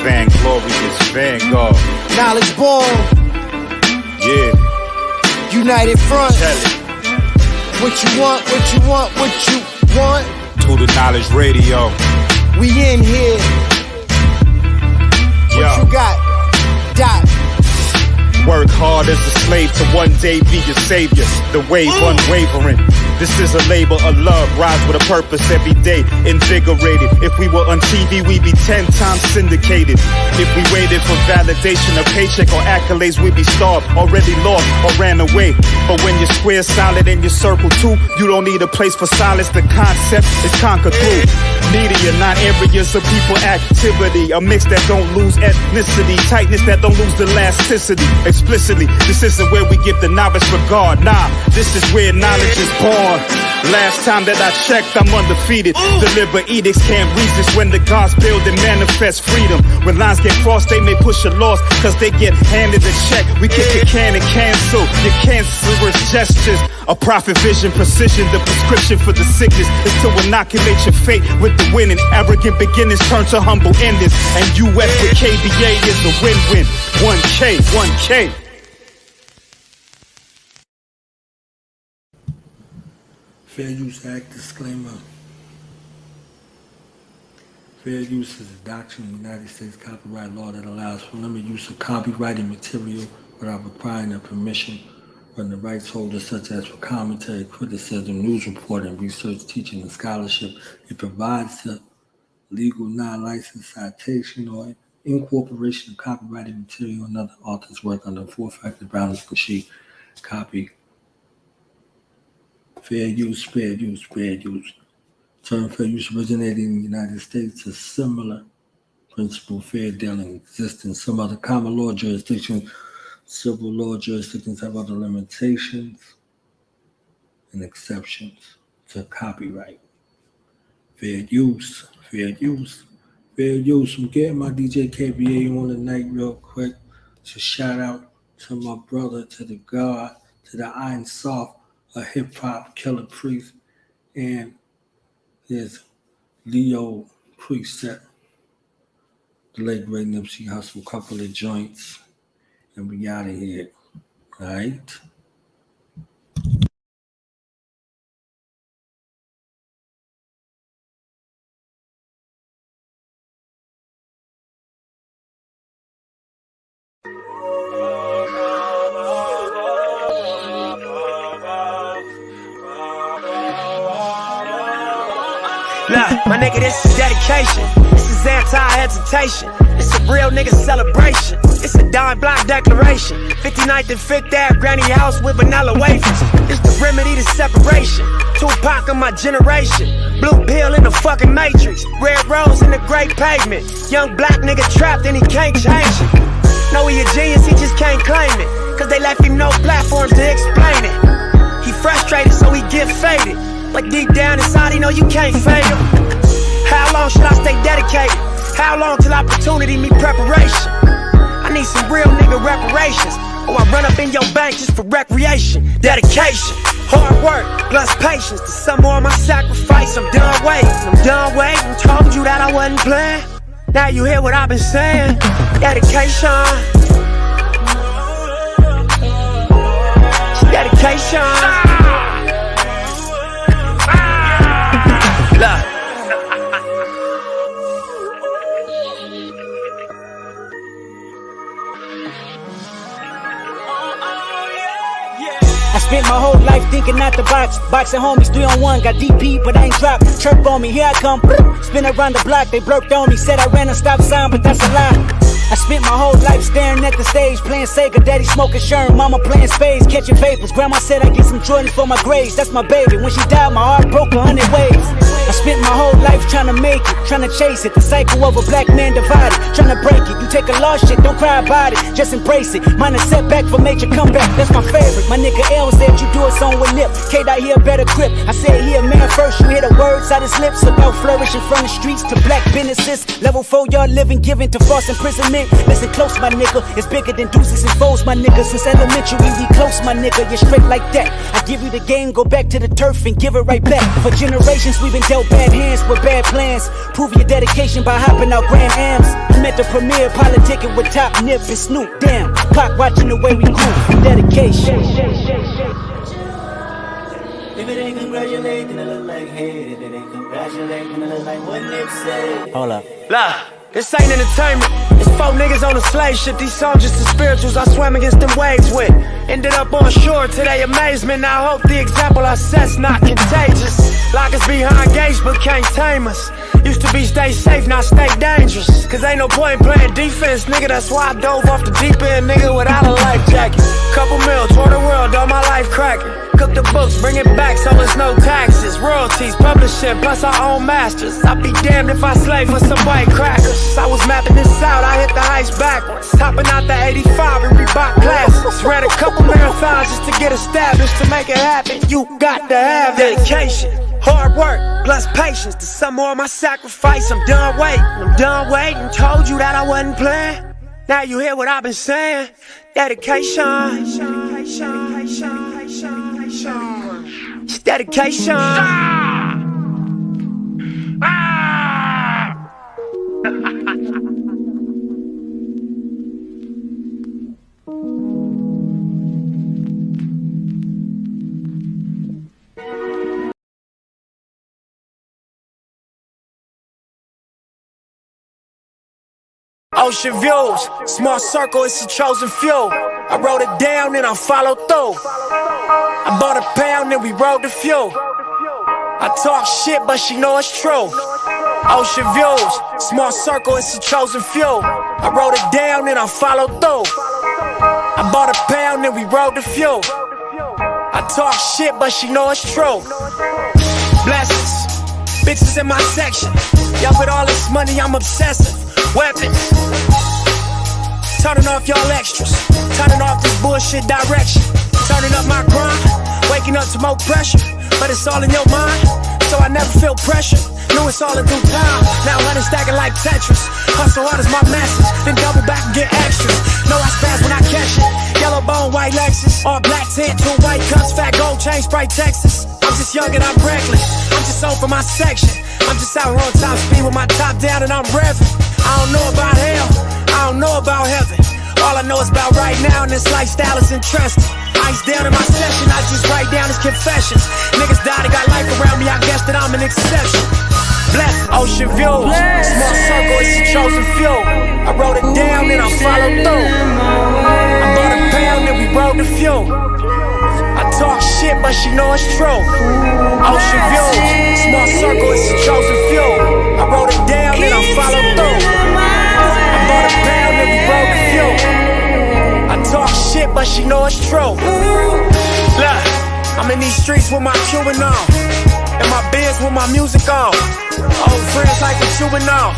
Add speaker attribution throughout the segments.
Speaker 1: Van Glorious, Vanguard.
Speaker 2: Knowledge born.
Speaker 1: Yeah.
Speaker 2: United Front.
Speaker 1: Tell it.
Speaker 2: What you want, what you want, what you want.
Speaker 1: To the Knowledge Radio.
Speaker 2: We in here. What you got? Dot.
Speaker 1: Work hard as a slave to one day be your savior. The wave unwavering. This is a labor of love. Rise with a purpose every day. Invigorated. If we were on TV, we'd be 10 times syndicated. If we waited for validation, a paycheck or accolades, we'd be starved, already lost or ran away. But when you're square, solid, and you circle too, you don't need a place for silence. The concept is conquered through media, not areas of people activity. A mix that don't lose ethnicity, tightness that don't lose the elasticity. Explicitly, this isn't where we give the novice regard. Nah, this is where knowledge is born. Last time that I checked, I'm undefeated. Deliver edicts, can't resist when the gods build and manifest freedom. When lines get crossed, they may push a loss, cause they get handed a check. We kick a can and cancel your cancerous gestures. A prophet vision, precision, the prescription for the sickness is to inoculate your fate with the winning. Arrogant beginnings turn to humble endings. And US with KBA is a win-win. 1K, 1K.
Speaker 3: Fair Use Act disclaimer. Fair use is a doctrine in the United States copyright law that allows for limited use of copyrighted material without requiring a permission from the rights holder, such as for commentary, criticism, news reporting, research, teaching, and scholarship. It provides the legal non-licensed citation or incorporation of copyrighted material and other authors' work under 4 factor balance sheet copy. Fair use, fair use, fair use. Term fair use originated in the United States. A similar principle, fair dealing, exists in some other common law jurisdictions. Civil law jurisdictions have other limitations and exceptions to copyright. Fair use, fair use, fair use. I'm getting my DJ KBA on tonight real quick to shout out to my brother, to the God, to the Iron Soft, a hip-hop killer priest, and his Leo preset, the late great Nipsey Hussle, couple of joints, and we out of here, all right?
Speaker 4: Look, my nigga, this is dedication. This is anti-hesitation. It's a real nigga celebration. It's a dime block declaration. 59th and 5th Ave, granny house with vanilla wafers. It's the remedy to separation. Tupac of my generation. Blue pill in the fucking matrix. Red rose in the great pavement. Young black nigga trapped and he can't change it. Know he a genius, he just can't claim it. Cause they left him no platforms to explain it. He frustrated so he get faded. But deep down inside he know you can't fade him. How long should I stay dedicated? How long till opportunity meet preparation? I need some real nigga reparations, or I run up in your bank just for recreation. Dedication, hard work, plus patience. To some more of my sacrifice, I'm done waiting. I'm done waiting, told you that I wasn't playing. Now you hear what I've been saying. Dedication. Dedication. Look.
Speaker 5: I spent my whole life thinking out the box. Boxing homies 3-on-1, got DP, but I ain't dropped. Chirp on me, here I come. Spin around the block, they blurped on me. Said I ran a stop sign, but that's a lie. I spent my whole life staring at the stage, playing Sega, daddy smoking Sherm, mama playing spades, catching vapors. Grandma said I get some Jordans for my grades, that's my baby. When she died, my heart broke 100 ways. I spent my whole life trying to make it, trying to chase it. The cycle of a black man divided, trying to break it. You take a lost shit, don't cry about it, just embrace it. Mine a setback for major comeback, that's my favorite. My nigga L said you do a song with Nip, K-Dot here better grip. I said here man first, you hear the words out his lips about flourishing from the streets to black businesses. Level 4 y'all living, giving to false imprisonment. meant, listen close, my nigga. It's bigger than deuces and foes, my nigga. Since elementary, we close, my nigga. You're straight like that. I give you the game, go back to the turf and give it right back. For generations, we've been dealt bad hands with bad plans. Prove your dedication by hopping out Grand Ams. I'm at the premiere, politicking with Top Nip and Snoop. Damn, Pac watching the way we groove. Dedication.
Speaker 6: If it ain't congratulate, then it look like hate. If it ain't congratulate, then it look like what Nipsey.
Speaker 5: Hold up.
Speaker 4: Blah. This ain't entertainment. It's 4 niggas on a slave ship. These songs just the spirituals I swam against them waves with. Ended up on shore to their amazement. I hope the example I set's not contagious. Lock us behind gates but can't tame us. Used to be stay safe, now stay dangerous. Cause ain't no point playing defense, nigga. That's why I dove off the deep end, nigga, without a life jacket. Couple mil, tour the world, all my life cracking. Cook the books, bring it back so it's no taxes. Royalties, publishing, plus our own masters. I'd be damned if I slave for some white crackers. I was mapping this out, I hit the heights backwards. Hopping out the 85 and Reebok classes. Read a couple marathons just to get established. To make it happen, you got to have dedication. Hard work, plus patience. To some more of my sacrifice, I'm done waiting. Told you that I wasn't playing. Now you hear what I've been saying. Dedication. It's dedication. Ocean views, small circle, it's a chosen few. I wrote it down and I followed through. I bought a pound and we rode the fuel. I talk shit but she know it's true. Ocean views, small circle, it's a chosen few. I wrote it down and I followed through. I bought a pound and we rode the fuel. I talk shit but she know it's true. Blessings, bitches in my section. Y'all with all this money I'm obsessive. Weapons, turning off y'all extras, turning off this bullshit direction, turning up my grind, waking up to more pressure, but it's all in your mind, so I never feel pressure. Knew it's all in due time, now honey stacking like Tetris. Hustle hard is my message, then double back and get extras. Know I spaz when I catch it. Yellow bone, white Lexus, all black tint, 2 white cups, fat gold chain, Sprite Texas. I'm just young and I'm reckless, I'm just on for my section. I'm just out here on top speed with my top down and I'm revving. I don't know about hell, I don't know about heaven. All I know is about right now and this lifestyle is interesting. Ice down in my session, I just write down his confessions. Niggas died and got life around me, I guess that I'm an exception. Blessed, ocean views, small circle, it's a chosen few. I wrote it down and I followed through. I bought a pound and we rode the fuel. I talk shit but she know it's true. Ocean views, small circle, it's a chosen few. I wrote it down and I followed through. I bought a pound and we rode the fuel. I talk shit but she know it's true. Look, I'm in these streets with my Cuban on, and my beers with my music on. Old friends like what you been on.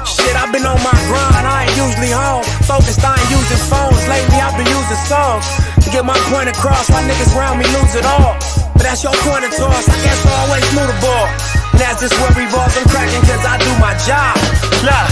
Speaker 4: Shit, I've been on my grind, I ain't usually home. Focused, I ain't using phones. Lately I've been using songs to get my point across. Why niggas around me lose it all? But that's your point of toss, I guess I always knew the ball. And that's just where revolves, I'm cracking cause I do my job. Look,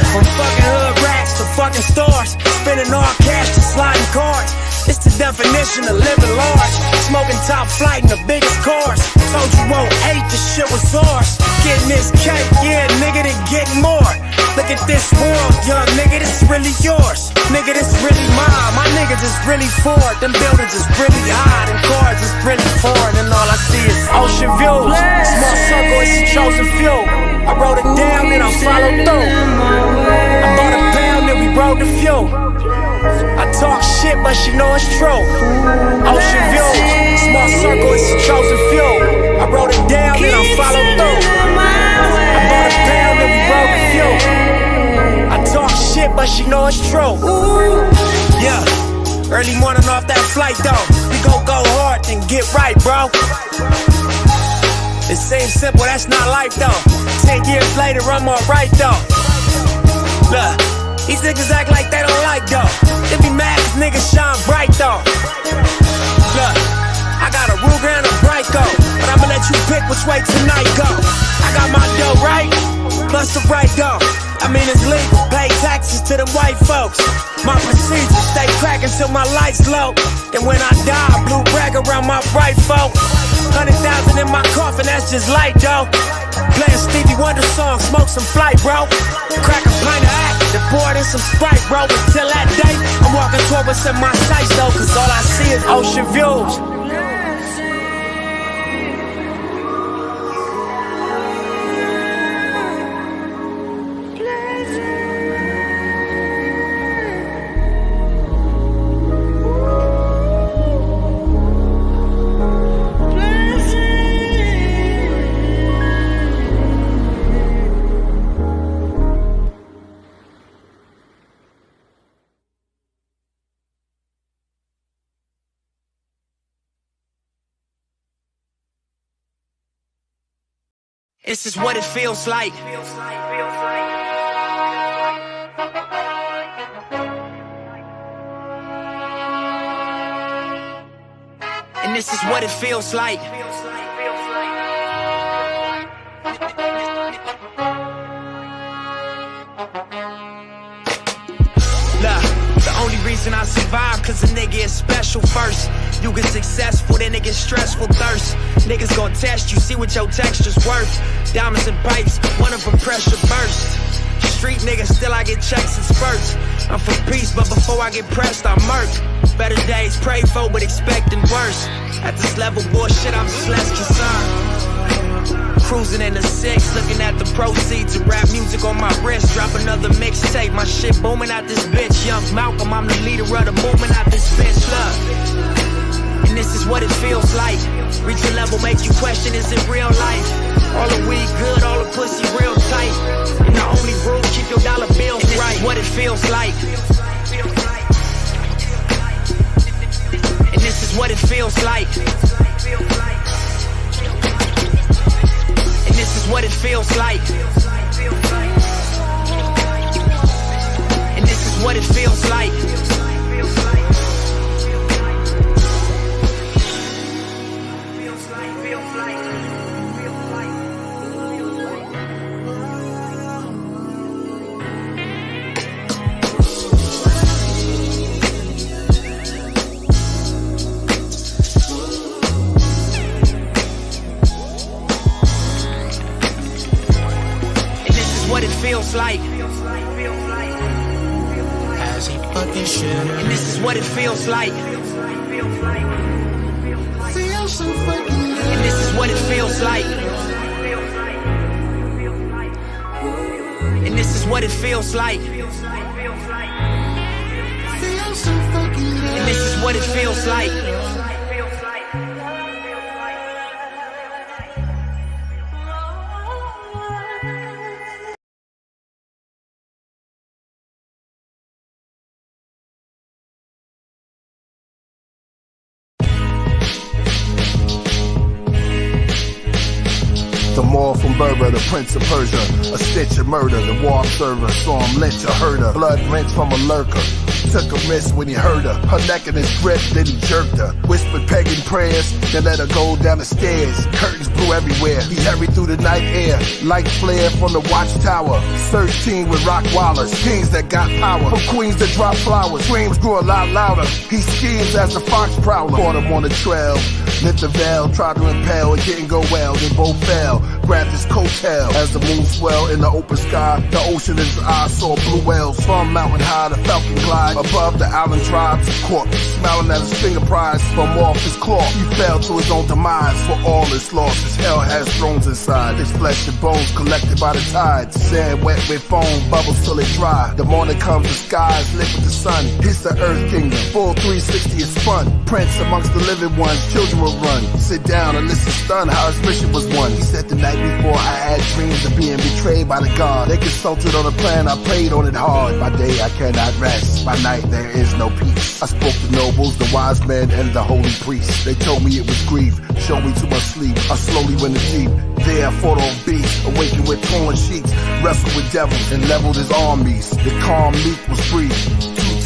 Speaker 4: from fucking hood racks to fucking stores, spending all cash to sliding cards. It's the definition of living large. Smoking top flight in the biggest cars. Told you won't hate, this shit was ours. Getting this cake, yeah, nigga, then getting more. Look at this world, young nigga, this really yours. Nigga, this really mine. My niggas is really Ford. Them buildings is really high. Them cars is really foreign. And all I see is ocean views. Small circle, it's a chosen few. I wrote it down and I followed through. I bought a pound and we rode the fuel. I talk shit but she know it's true. Ocean views, small circle, it's a chosen few. I wrote it down and I followed through. I bought a pound and we rode the fuel. I talk shit but she know it's true. Yeah, early morning off that flight though. We gon' go hard and get right, bro. It seems simple, that's not life though. 10 years later I'm alright though. Look, these niggas act like they don't like though. They be mad cause niggas shine bright though. Look, I got a Ruger and a Bronco, but I'ma let you pick which way tonight go. I got my dough right, plus the right go. I mean it's legal. pay taxes to them white folks. My procedure stay cracking till my lights low. And when I die, blue rag around my bright folk. 100,000 in my coffin, that's just light though. Playing Stevie Wonder song, smoke some flight, bro. Crack a pint of act, the board and some Sprite, bro. Until that day, I'm walking toward what's in my sights though, cause all I see is ocean views. This is what it feels like. And this is what it feels like. The only reason I survive, cause a nigga is special first. You get successful, then it gets stressful thirst. Niggas gon' test you, see what your texture's worth. Diamonds and pipes, one of them pressure burst. Street niggas, still I get checks and spurts. I'm for peace, but before I get pressed, I murk. Better days prayed for, but expecting worse. At this level, bullshit, I'm just less concerned. Cruising in the 6, looking at the proceeds of rap music on my wrist. Drop another mixtape, my shit booming out this bitch. Young Malcolm, I'm the leader of the movement out this bitch. Look, and this is what it feels like. Reach a level, make you question, is it real life? All the weed good, all the pussy real tight. And the only rule, keep your dollar bills right. This is what it feels like. And this is what it feels like. And this is what it feels like. And this is what it feels like. Feels like. As he fucking should. And this is what it feels like. And this is what it feels like. And this is what it feels like. And this is what it feels like.
Speaker 7: From Berber, the Prince of Persia, a stitch of murder, the war server, saw him lynch a herder, blood rinse from a lurker, took a miss when he heard her, her neck in his grip, then he jerked her, whispered pagan prayers, then let her go down the stairs, curtains blew everywhere, he hurried through the night air, light flare from the watchtower, 13 with rock wallers, kings that got power, from queens that drop flowers, screams grew a lot louder, he schemes as the fox prowler, caught him on the trail, lit the veil, tried to impale, it didn't go well, they both fell, grabbed his coattail, as the moon swelled in the open sky, the ocean in his eyes saw blue whales, from mountain high, the falcon glide, above the island tribes, corpse, smiling at his finger prize, from off his claw, he fell to his own demise, for all his losses, hell has thrones inside, his flesh and bones collected by the tides, sand wet with foam, bubbles till it dry, the morning comes, the sky is lit with the sun, it's the earth kingdom, full 360 is spun, prince amongst the living ones, children will run, sit down and listen stunned how his mission was won, he said the night before I had dreams of being betrayed by the God, they consulted on a plan, I prayed on it hard, by day I cannot rest, by night there is no peace, I spoke to nobles, the wise men and the holy priests, they told me it was grief, showed me too much sleep, I slowly went in deep, there I fought on beasts, awakened with torn sheets, wrestled with devils and leveled his armies, the calm meek was free,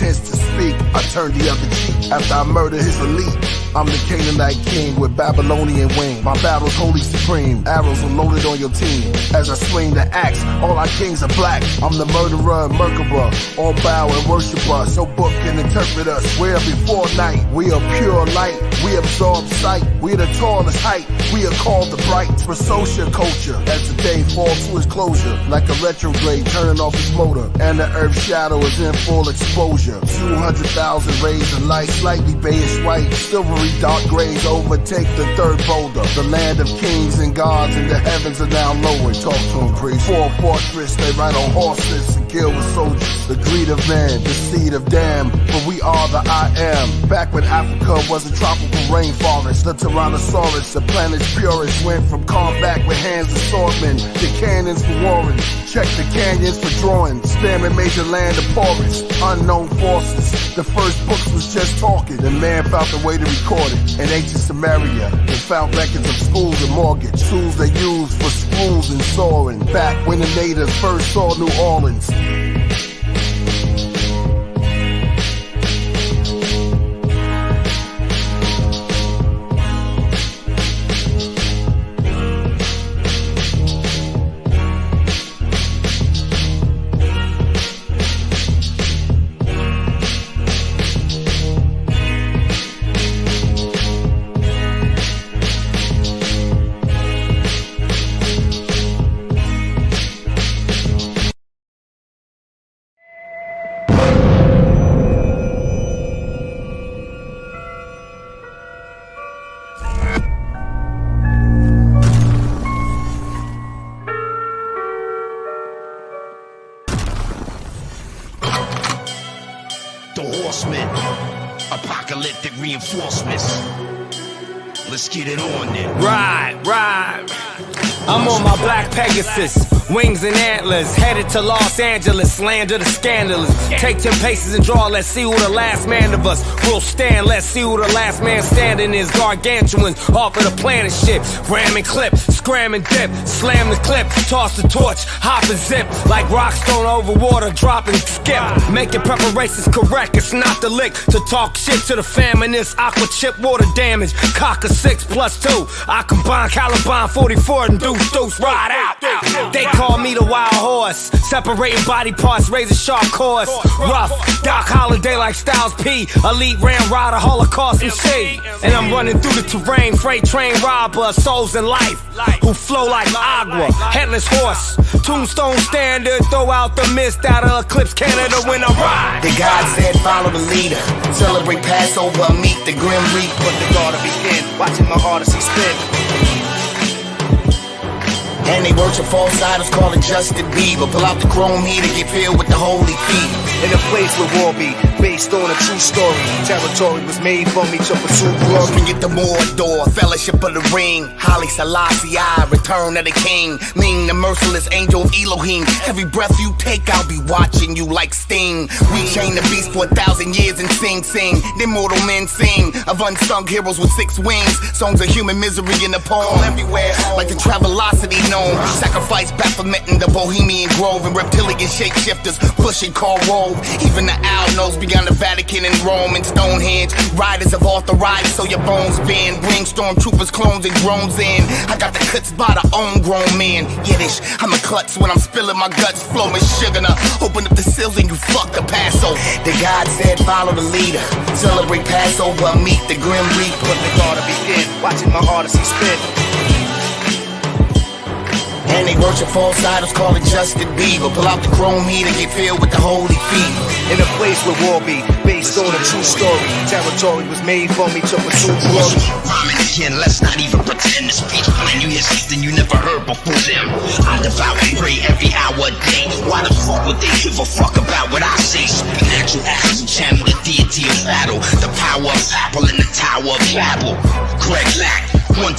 Speaker 7: chance to speak, I turn the other cheek. After I murder his elite, I'm the Canaanite king with Babylonian wing. My battle's holy supreme, arrows are loaded on your team. As I swing the axe, all our kings are black. I'm the murderer and Merkaba, all bow and worship us. No book can interpret us. We're before night, we are pure light. We absorb sight, we're the tallest height. We are called the bright for social culture. As the day falls to its closure, like a retrograde turning off its motor, and the earth's shadow is in full exposure. 200,000 rays of light, slightly beige white, silvery dark grays overtake the third boulder. The land of kings and gods in the heavens are now lowered. Talk to them, priest. For a fortress, they ride on horses and kill with soldiers. The greed of man, the seed of damn, but we are the I am. Back when Africa was a tropical rainforest, the Tyrannosaurus, the planet's purest, went from combat with hands of swordmen to cannons for warring. Check the canyons for drawing, spamming major land of porous, unknown forces. The first books was just talking, and man found a way to record it. In ancient Samaria, they found records of schools and mortgage, tools they used for schools and soaring. Back when the natives first saw New Orleans.
Speaker 8: Apocalyptic reinforcements. Let's get it on then.
Speaker 4: Right. I'm on my black Pegasus, wings and antlers, headed to Los Angeles, land of the scandalous. Take 10 paces and draw, let's see who the last man of us will stand. Let's see who the last man standing is. Gargantuans off of the planet ship, ram and clip, scram and dip, slam the clip, toss the torch, hop and zip, like rockstone over water, drop and skip. Making preparations correct, it's not the lick to talk shit to the feminists. Aqua chip, water damage, cock a 6+2. I combine Caliban 44 and deuce, ride out. They call me the wild horse, separating body parts, razor sharp course. Rough, Doc Holliday like Styles P, elite ram rider, Holocaust MC. And I'm running through the terrain, freight train robber, souls in life, who flow like agua, headless horse. Tombstone standard, throw out the mist out of Eclipse Canada when I ride.
Speaker 9: The God said follow the leader, celebrate Passover, meet the Grim Reaper.
Speaker 4: The God to begin, watching my Odyssey spin.
Speaker 9: And they worship false idols, call it Justin Bieber. Pull out the chrome heater, get filled with the holy feet.
Speaker 4: In a place where war be based on a true story. Territory was made for me to pursue glory.
Speaker 9: Bring it to Mordor, fellowship of the ring. Haile Selassie, return of the king. Ming, the merciless angel of Elohim. Every breath you take, I'll be watching you like Sting. We chain the beast for 1,000 years and sing. Then mortal men sing of unsung heroes with 6 wings. Songs of human misery in the poem everywhere, like the Travelocity known. Sacrifice Baphomet in the Bohemian Grove, and reptilian shapeshifters pushing Karl Rove. Even the owl knows beyond the Vatican and Rome and Stonehenge. Riders have authorized so your bones bend. Bring stormtroopers, clones and drones in. I got the cuts by the own grown man. Yiddish, I'm a klutz when I'm spilling my guts, flowing sugar. Now open up the seals and you fuck the Passover. The God said follow the leader, celebrate Passover, meet the Grim Reaper.
Speaker 4: The God to begin, watching my Odyssey spin.
Speaker 9: And they worship false idols, call it Justin Bieber. Pull out the chrome heater, get filled with the holy fever.
Speaker 4: In a place where war be based on a true story. Territory was made for me to pursue glory.
Speaker 8: Rhyming again, let's not even pretend to speak. When you hear something you never heard before them, I devour and pray every hour a day. Why the fuck would they give a fuck about what I say? Supernatural actions channel the deity of battle. The power of Apple in the Tower of Babel. Greg Lack, 1,000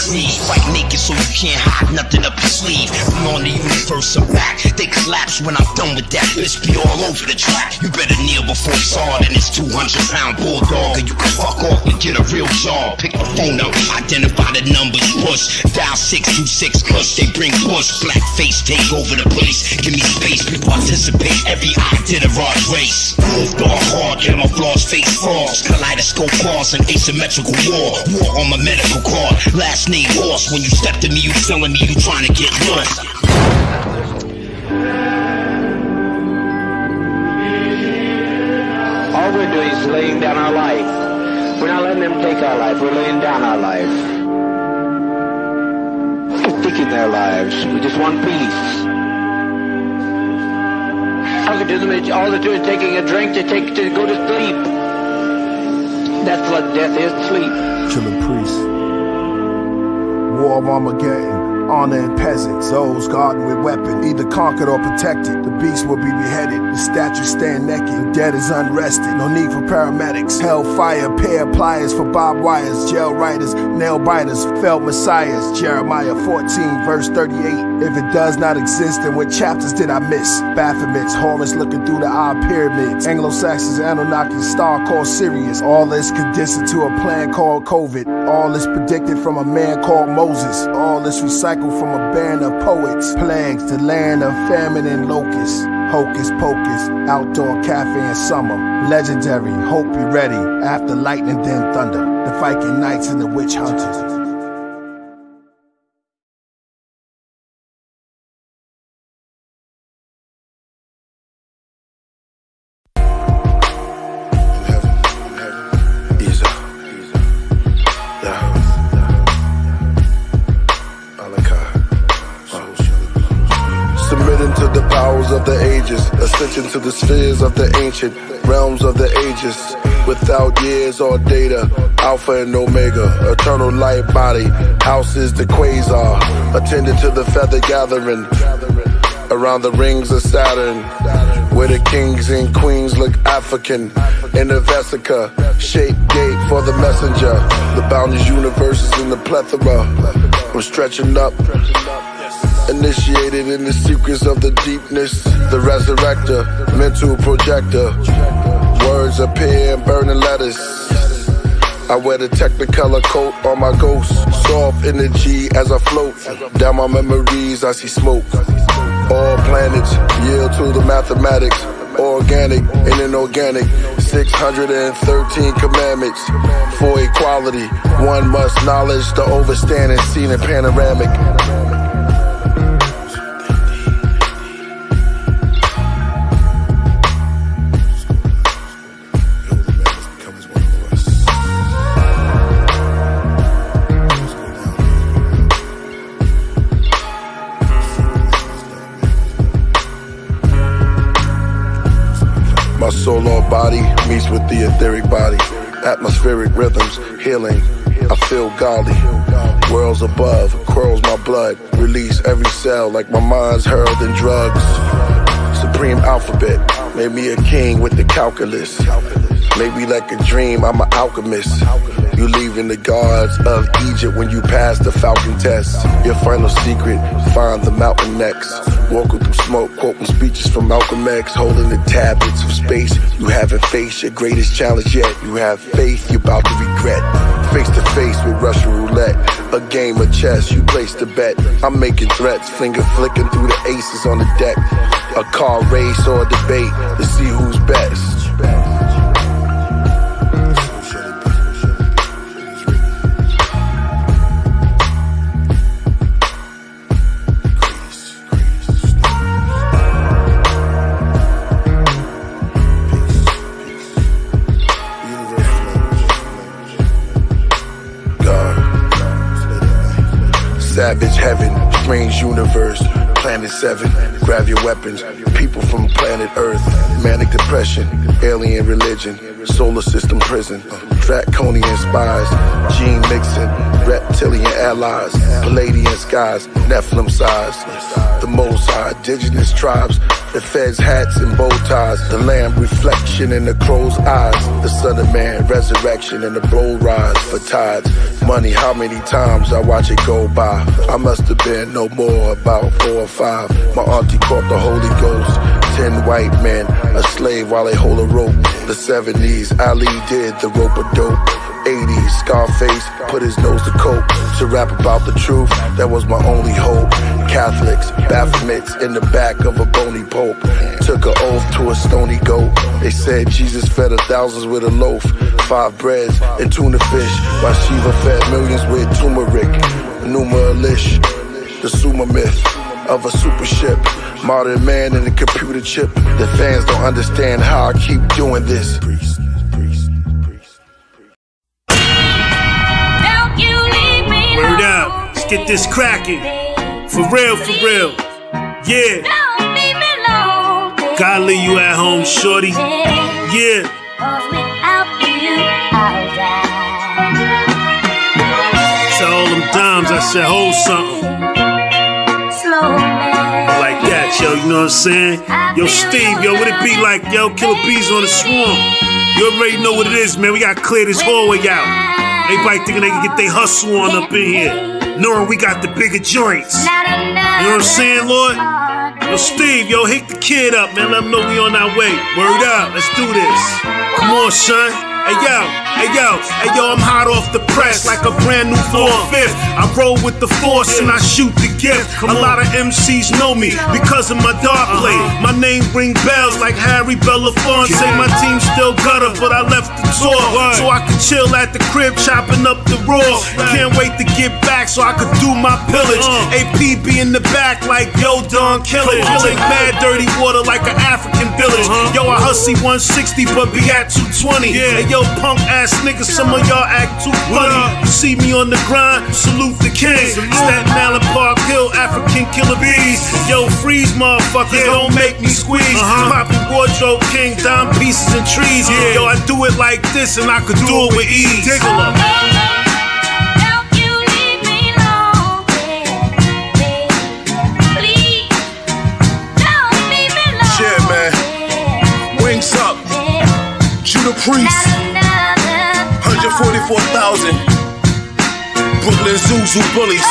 Speaker 8: creeds. Fight naked so you can't hide nothing up your sleeve. We on the universe and back. They collapse when I'm done with that. Bitch be all over the track. You better kneel before it's hard and it's 200-pound bulldog. Or you can fuck off and get a real job. Pick the phone up, identify the numbers, push. Dial 626 push, they bring push. Black face take over the place. Give me space, we participate. Every eye did a rod race. Moved on hard, camouflage face frogs. Kaleidoscope cars and asymmetrical war. War on my medical card. Last name horse. When you step to me, you telling me you trying to get lost.
Speaker 10: All we're doing is laying down our life. We're not letting them take our life. We're laying down our life. We're taking their lives. We just want peace. All they're doing is taking a drink to go to sleep. That's what death is, sleep.
Speaker 7: Killing priests. War of Armageddon. Honor and peasants, those guarded with weapons, either conquered or protected. The beast will be beheaded, the statues stand naked. The dead is unrested, no need for paramedics. Hellfire, pair pliers for barbed wires. Jail writers, nail biters, felt messiahs. Jeremiah 14, verse 38. If it does not exist, then what chapters did I miss? Baphomets, Horus looking through the eye pyramids. Anglo-Saxons, Anunnaki, star called Sirius. All this condensed to a plan called COVID. All this predicted from a man called Moses. All this recycled from a band of poets. Plagues, the land of famine and locusts. Hocus pocus, outdoor cafe in summer. Legendary, hope you ready. After lightning, then thunder. The Viking knights and the witch hunters. Of the ages, ascension to the spheres of the ancient realms of the ages, without years or data, alpha and omega, eternal light body, house is the quasar, attended to the feather gathering, around the rings of Saturn, where the kings and queens look African, in the vesica, shape gate for the messenger, the boundless universes in the plethora, I'm stretching up, initiated in the secrets of the deepness, the resurrector, mental projector. Words appear in burning letters. I wear the technicolor coat on my ghost. Soft energy as I float. Down my memories I see smoke. All planets yield to the mathematics. Organic and inorganic. 613 commandments for equality. One must knowledge the overstanding seen in panoramic. My soul or body meets with the etheric body. Atmospheric rhythms, healing. I feel godly. Worlds above, curls my blood. Release every cell like my mind's hurled in drugs. Supreme alphabet made me a king with the calculus. Maybe like a dream, I'm an alchemist. You leaving the gods of Egypt when you pass the Falcon test. Your final secret, find the mountain next. Walking through smoke, quoting speeches from Malcolm X. Holding the tablets of space. You haven't faced your greatest challenge yet. You have faith, you're about to regret. Face to face with Russian roulette. A game of chess, you place the bet. I'm making threats, finger flicking through the aces on the deck. A car race or a debate to see who's best. Savage heaven, strange universe, planet 7, grab your weapons, people from planet Earth, manic depression, alien religion, solar system prison, draconian spies, gene mixing, reptilian allies, Palladian skies, Nephilim size. The Most High, indigenous tribes, the feds hats and bow ties, the lamb reflection in the crow's eyes, the son of man resurrection and the bull rise for tides. Money, how many times I watch it go by? I must have been no more, about 4 or 5. My auntie caught the Holy Ghost. 10 white men, a slave while they hold a rope. The 70s, Ali did the rope of dope. 80s, Scarface put his nose to coke. To rap about the truth, that was my only hope. Catholics, Baphomets in the back of a bony pope. Took an oath to a stony goat. They said Jesus fed thousands with a loaf. 5 breads and tuna fish, while Shiva fed millions with turmeric. Numerish, the Sumer myth of a super ship. Modern man in a computer chip. The fans don't understand how I keep doing this.
Speaker 11: Word out, let's get this cracking. For real, for real. Yeah. God leave you at home, shorty. Yeah. To all them dimes, I said, hold something. Like that, yo, you know what I'm saying? Yo, Steve, yo, what it be like, yo? Killah B's on the swarm. You already know what it is, man. We gotta clear this hallway out. Everybody thinking they can get their hustle on up in here, knowing we got the bigger joints. You know what I'm saying, Lord? Yo, Steve, yo, hit the kid up, man. Let him know we on our way. Word up, let's do this. Come on, son. Hey yo, I'm hot off the press like a brand new 4/5. I roll with the force and I shoot the gift. A lot of MCs know me because of my dart play. My name ring bells like Harry Belafonte. My team still gutter, but I left the tour so I could chill at the crib chopping up the raw. Can't wait to get back so I could do my pillage. AP be in the back like yo, Don Killah. Drink mad dirty water like an African village. Yo, I Hussle 160 but be at 220. Hey yo, punk ass niggas, some of y'all act too funny. You see me on the grind, salute the king. Staten Island, Park Hill, African killer bees. Yo, freeze motherfuckers, don't make me squeeze. Poppin' wardrobe king, dime pieces and trees. Yo, I do it like this and I could do it with ease. Diggle up.
Speaker 7: Yeah, man. Wings up. Judah Priest. 144,000. Brooklyn Zuzu bullies.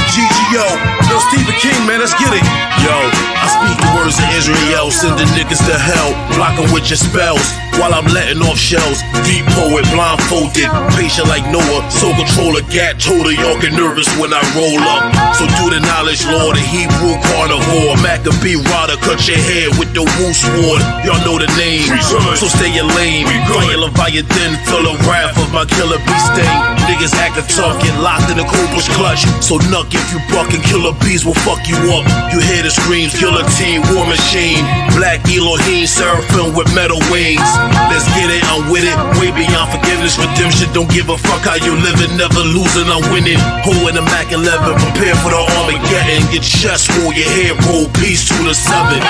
Speaker 7: GGO. Yo, Stephen King, man, let's get it. Yo, I speak the words of Israel, sending niggas to hell, blocking with your spells while I'm letting off shells. Deep poet, blindfolded, patient like Noah, soul controller, gat told y'all get nervous when I roll up. So do the knowledge, Lord, the Hebrew carnivore, Maccabee rider, cut your head with the woo sword. Y'all know the name, so stay in lane. Fire Leviathan, full of wrath of my killer beast stain. Niggas acting tough, get locked in the Cobra's clutch. So nuck if you buckin', Killah B's will fuck you up. You hear the screams, guillotine, war machine. Black Elohim, seraphim with metal wings. Let's get it, I'm with it. Way beyond forgiveness, redemption. Don't give a fuck how you living, never losing, I'm winning. Holding the Mac 11, prepare for the Armageddon. Get chest roll, your head roll, peace to the 7.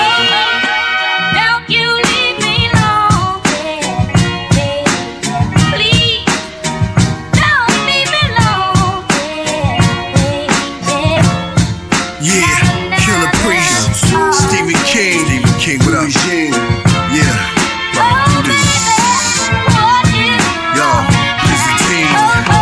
Speaker 7: King with regime, yeah. Yo, this is the team.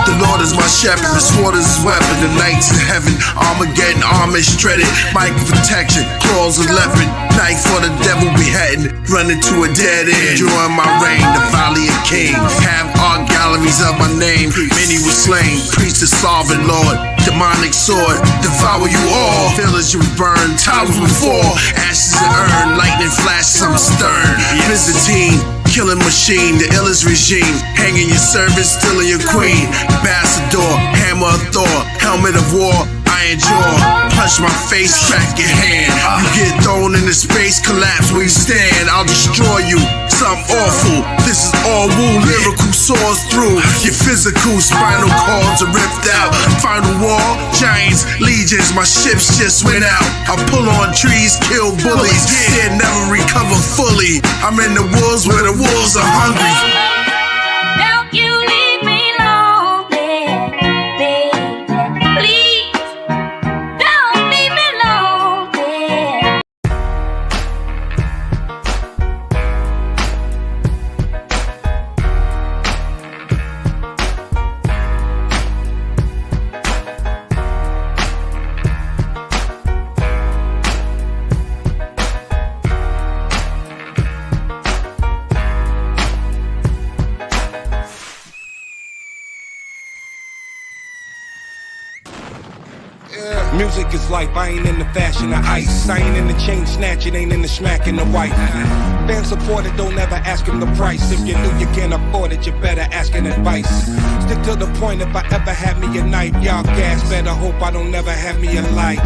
Speaker 7: The Lord is my shepherd, the sword is his weapon. The nights in heaven, Armageddon, armor shredded. Mic protection, claws of leopard. Knife for the devil beheading. Running to a dead end. Join my reign, the valley of kings. Have art galleries of my name. Many were slain, priest of sovereign Lord. Demonic sword, devour you all. Villages burn, towers will fall. Ashes and urn, lightning flashes, I'm stern. Byzantine, killing machine, the illest regime. Hanging your servant, stealing your queen. Ambassador, hammer of Thor, helmet of war. Iron jaw, punch my face, crack your hand. You get thrown into space, collapse where you stand. I'll destroy you, something awful. This is all woo, lyrical soars through your physical. Spinal cords are ripped out. Final war, giants, legions. My ships just went out. I pull on trees, kill bullies. They'll never recover fully. I'm in the woods where the wolves are hungry. Don't you leave
Speaker 12: niggas' life. I ain't in the fashion of ice. I ain't in the chain snatching, ain't in the smacking the wife. Fan supported, don't ever ask him the price. If you knew you can't afford it, you better ask an advice. Stick to the point, if I ever had me a knife, y'all gas, better hope I don't ever have me a life.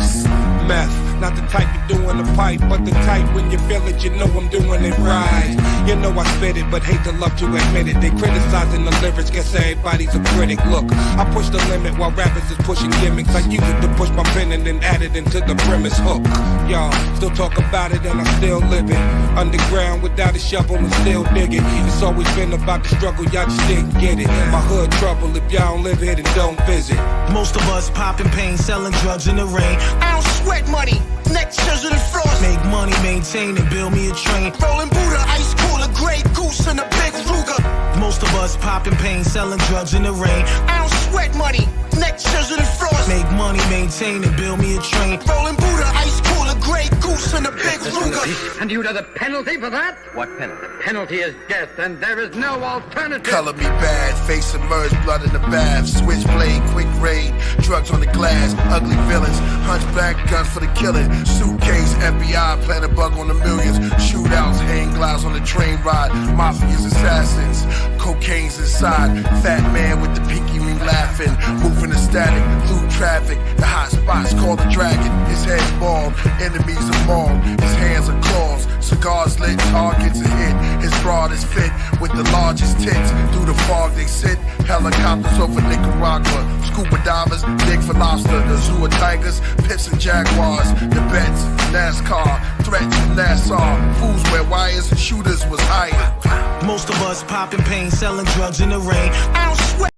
Speaker 12: Meth, not the type you do in the pipe, but the type when you feel it, you know I'm doing it right. You know I spit it, but hate to love to admit it. They criticizing the lyrics, guess everybody's a critic. Look, I push the limit while rappers is pushing gimmicks. I use it to push my pen and then add it into the premise hook. Y'all still talk about it and I still live it. Underground without a shovel and still dig it. It's always been about the struggle, y'all just didn't get it. My hood trouble, if y'all don't live here, then don't visit.
Speaker 13: Most of us popping pain, selling drugs in the rain.
Speaker 9: I don't sweat money, neck scissors and frost.
Speaker 13: Make money, maintain and build me a train.
Speaker 9: Rolling Buddha, ice cooler, Grey Goose and a big Ruger.
Speaker 13: Most of us popping pain, selling drugs in the rain.
Speaker 9: I don't sweat money, neck scissors and frost.
Speaker 13: Make money, maintain and build me a train.
Speaker 9: Rolling Buddha, ice cooler, Grey Goose and a big Ruger.
Speaker 14: And you know the penalty for that? What penalty? The penalty is death, and there is no alternative.
Speaker 7: Color me bad, face submerged, blood in the bath. Switchblade, quick raid, drugs on the glass. Ugly villains, hunchback, guns for the killing. Suitcase, FBI, plant a bug on the millions. Shootouts, hang glides on the train ride. Mafias, assassins, cocaine's inside. Fat man with the pinky ring laughing. Moving the static, through traffic. The hot spots call the dragon. His head's bald, enemies are mauled. His hands are claws, cigars lit, targets a hit. His broad is fit with the largest tits. Through the fog they sit, helicopters over Nicaragua. Scuba divers, dig for lobster. The zoo of tigers, pits and jaguars. The bets, NASCAR, threats from Nassau. Fools wear wires, shooters was hired.
Speaker 13: Most of us popping pain, selling drugs in the rain.
Speaker 9: I don't sweat.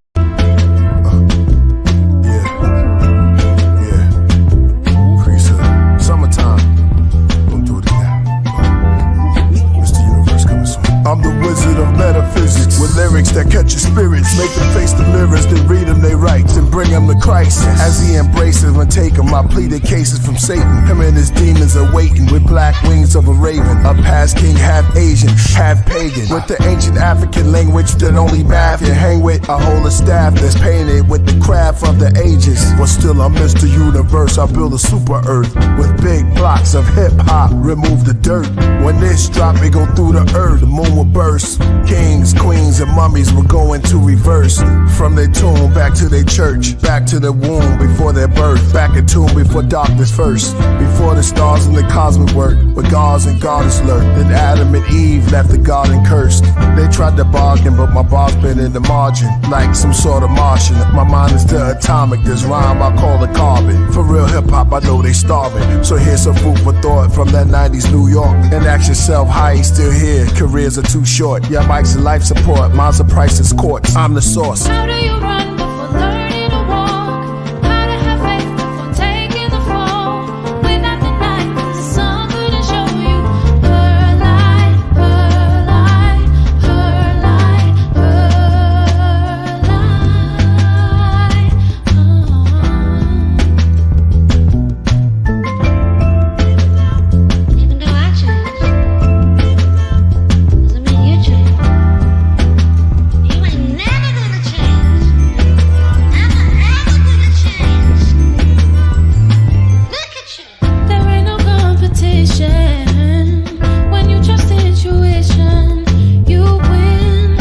Speaker 7: I'm the wizard of metaphysics, with lyrics that catch your spirits, make them face the mirrors, then read them they rights, and bring them to Christ. As he embraces and take them, I pleaded cases from Satan. Him and his demons are waiting, with black wings of a raven. A past king, half Asian, half pagan, with the ancient African language that only math can hang with. I hold a staff that's painted with the craft of the ages. But still I'm Mr. Universe, I build a super earth, with big blocks of hip-hop, remove the dirt. When this drop, it go through the earth, the moon will burst. Kings, queens, and mummies will go into reverse. From their tomb back to their church, back to their womb before their birth, back in tune before darkness first, before the stars and the cosmic work, where gods and goddess lurk. Then Adam and Eve left the garden cursed. They tried to bargain, but my bar's been in the margin, like some sort of Martian. My mind is the atomic, this rhyme I call the carbon. For real hip-hop, I know they starving. So here's some food for thought from that 90s New York. And ask yourself how you still here, careers are too short. Yeah, mics and life support, mine's a priceless courts. I'm the source.
Speaker 15: How do you run before learning to walk? How to have faith before taking the fall? Without the night, the sun couldn't show you her light, her light, her light, her light. Even though I changed, doesn't mean you change. You ain't never gonna change. Never ever gonna change. Look at you. There ain't no competition. When you trust intuition, you win.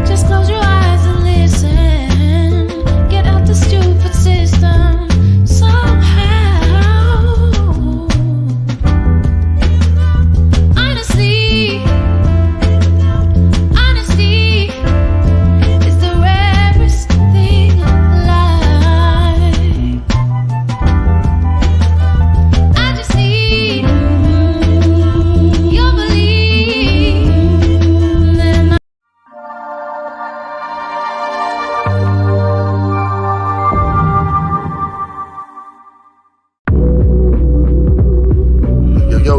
Speaker 15: Just close your eyes and listen. Get out the stupid system somehow. Honesty is the rarest thing alive. I just need your belief that my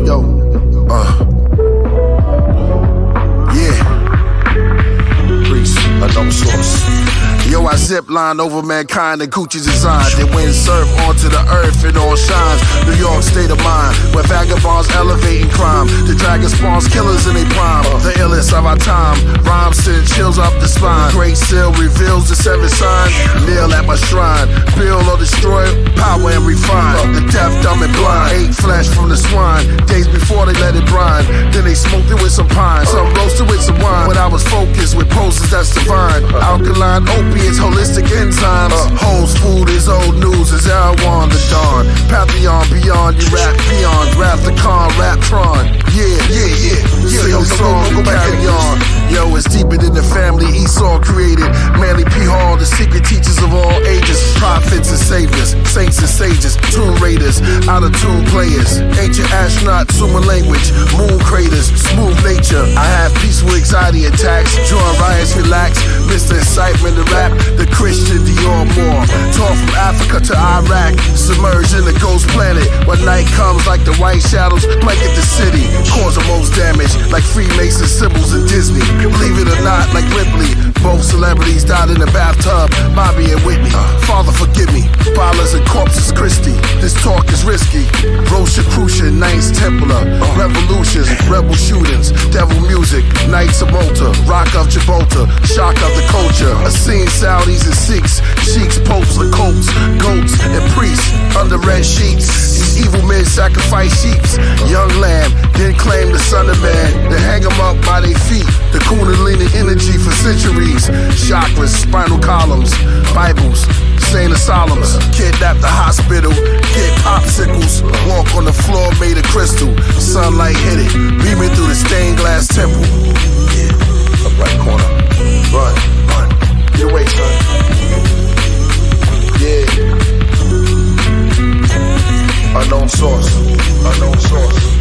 Speaker 7: Yo. Yeah. Priest, I know Unknown source. Yo, I zip line over mankind and Gucci's design. Then wind surf onto the earth, it all shines. New York state of mind, where vagabonds elevating crime. The dragon spawns killers in their prime. The illest of our time, rhymes send chills up the spine. Great seal reveals the seven signs. Kneel at my shrine, build or destroy, power and refine. The deaf, dumb and blind, ate flesh from the swine. Days before they let it brine, then they smoked it with some pine. Some roasted with some wine, but I was focused with poses that's divine. Alkaline opiates, holistic enzymes. Hoes food is old news, is Erewhon the dawn. Pantheon beyond, you rap beyond. Rap the con, rap tron. Yeah. Sing the song, carry on. Yo, it's deeper than the family Esau created. Manly P. Hall, the secret teachers of all ages. Prophets and saviors, saints and sages. Tomb raiders, out of tune players. Ancient astronauts, human language. Moon craters, smooth nature. I have peaceful anxiety attacks. Join riots, relax. Mr. Excitement to rap. The Christian Dior Moore. Tall from Africa to Iraq. Submerged in the ghost planet. When night comes like the white shadows blanket the city. Cause the most damage like Freemason symbols in Disney. Believe it or not, like Ripley. Both celebrities died in the bathtub. Bobby and Whitney. Father forgive me. Ballers and corpses Christie. This talk is risky. Rosicrucian, Knights Templar. Revolutions, rebel shootings. Devil music, Knights of Malta. Rock of Gibraltar. Shock of the culture. A scene Saudis and Sikhs. Sheiks, popes, and cults. Goats and priests. Under red sheets. These evil men sacrifice sheeps. Young lamb, then claim the son of man. Then hang them up by their feet. The Kundalini energy for centuries. Chakras, spinal columns. Bibles, insane asylums. Kidnap the hospital. Get popsicles. Walk on the floor made of crystal. Sunlight hit it. Beaming through the stained glass temple. Yeah. Up right corner. Run. Get away, son. Yeah. Unknown source. Unknown source.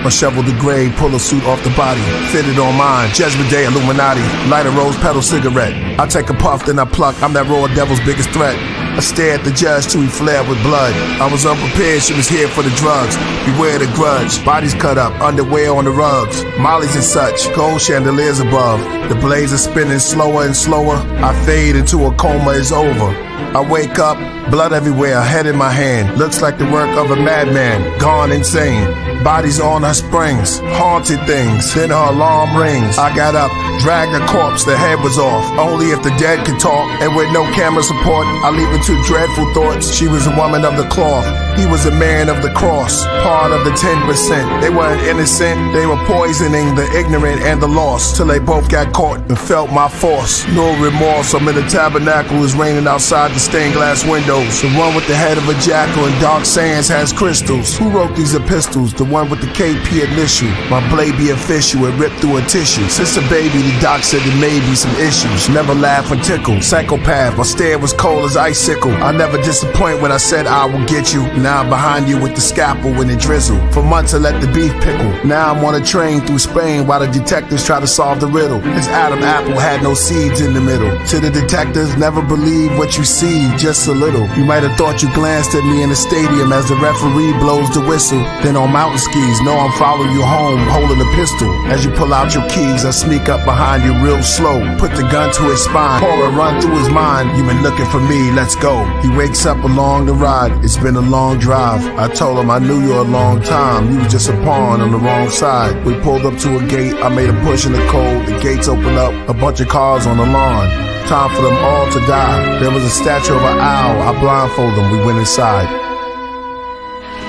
Speaker 7: Unshovel the grave, pull a suit off the body. Fitted on mine, Judgment Day, Illuminati. Light a rose petal cigarette. I take a puff, then I pluck. I'm that raw devil's biggest threat. I stare at the judge till he flared with blood. I was unprepared, she was here for the drugs. Beware the grudge. Bodies cut up, underwear on the rugs. Mollies and such, gold chandeliers above. The blades are spinning slower and slower. I fade into a coma, it's over. I wake up, blood everywhere, head in my hand. Looks like the work of a madman, gone insane. Bodies on her springs, haunted things. Then her alarm rings. I got up, dragged the corpse, the head was off. Only if the dead could talk, and with no camera support, I leave it to dreadful thoughts. She was a woman of the cloth, he was a man of the cross. Part of the 10%. They weren't innocent, they were poisoning the ignorant and the lost. Till they both got caught and felt my force. No remorse, I'm in the tabernacle, it's raining outside the stained glass windows. The one with the head of a jackal and dark sands has crystals. Who wrote these epistles? The one with the KP initial. My blade be official, it ripped through a tissue. Since a baby, the doc said there may be some issues. Never laugh and tickle. Psychopath, my stare was cold as icicle. I never disappoint when I said I will get you. Now I'm behind you with the scalpel when it drizzle. For months I let the beef pickle. Now I'm on a train through Spain while the detectives try to solve the riddle. This Adam apple had no seeds in the middle. To the detectives, never believe what you see, just a little. You might have thought you glanced at me in the stadium as the referee blows the whistle. Then on mountain skis, know I'm following you home, holding a pistol. As you pull out your keys, I sneak up behind you real slow. Put the gun to his spine, pour a run through his mind. You been looking for me, let's go. He wakes up along the ride, it's been a long drive. I told him I knew you a long time. You was just a pawn on the wrong side. We pulled up to a gate, I made a push in the cold. The gates opened up, a bunch of cars on the lawn. Time for them all to die. There was a statue of an owl, I blindfolded them, we went inside.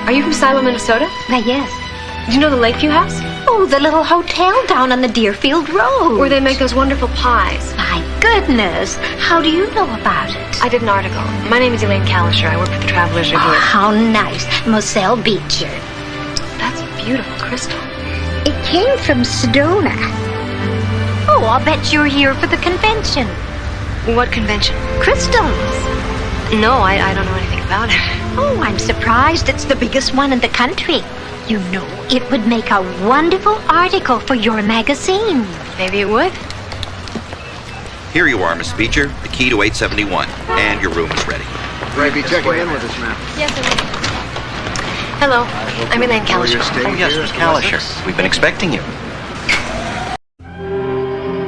Speaker 16: Are you from Silo, Minnesota?
Speaker 17: Why, yes.
Speaker 16: Do you know the Lakeview House?
Speaker 17: Oh, the little hotel down on the Deerfield Road.
Speaker 16: Where they make those wonderful pies.
Speaker 17: My goodness. How do you know about it?
Speaker 16: I did an article. My name is Elaine Callisher. I work for the Travelers Review.
Speaker 17: Oh, how nice. Moselle Beecher.
Speaker 16: That's a beautiful crystal.
Speaker 17: It came from Sedona. Oh, I'll bet you're here for the convention.
Speaker 16: What convention?
Speaker 17: Crystals.
Speaker 16: No, I don't know anything about it.
Speaker 17: Oh, I'm surprised it's the biggest one in the country. You know, it would make a wonderful article for your magazine.
Speaker 16: Maybe it would.
Speaker 18: Here you are, Miss Beecher, the key to 871, and your room is ready.
Speaker 19: Will you be checking in with us, ma'am?
Speaker 16: Yes, I will. Hello, I'm Elaine Kalisher.
Speaker 18: Oh, yes, Miss Kalisher. We've been expecting you.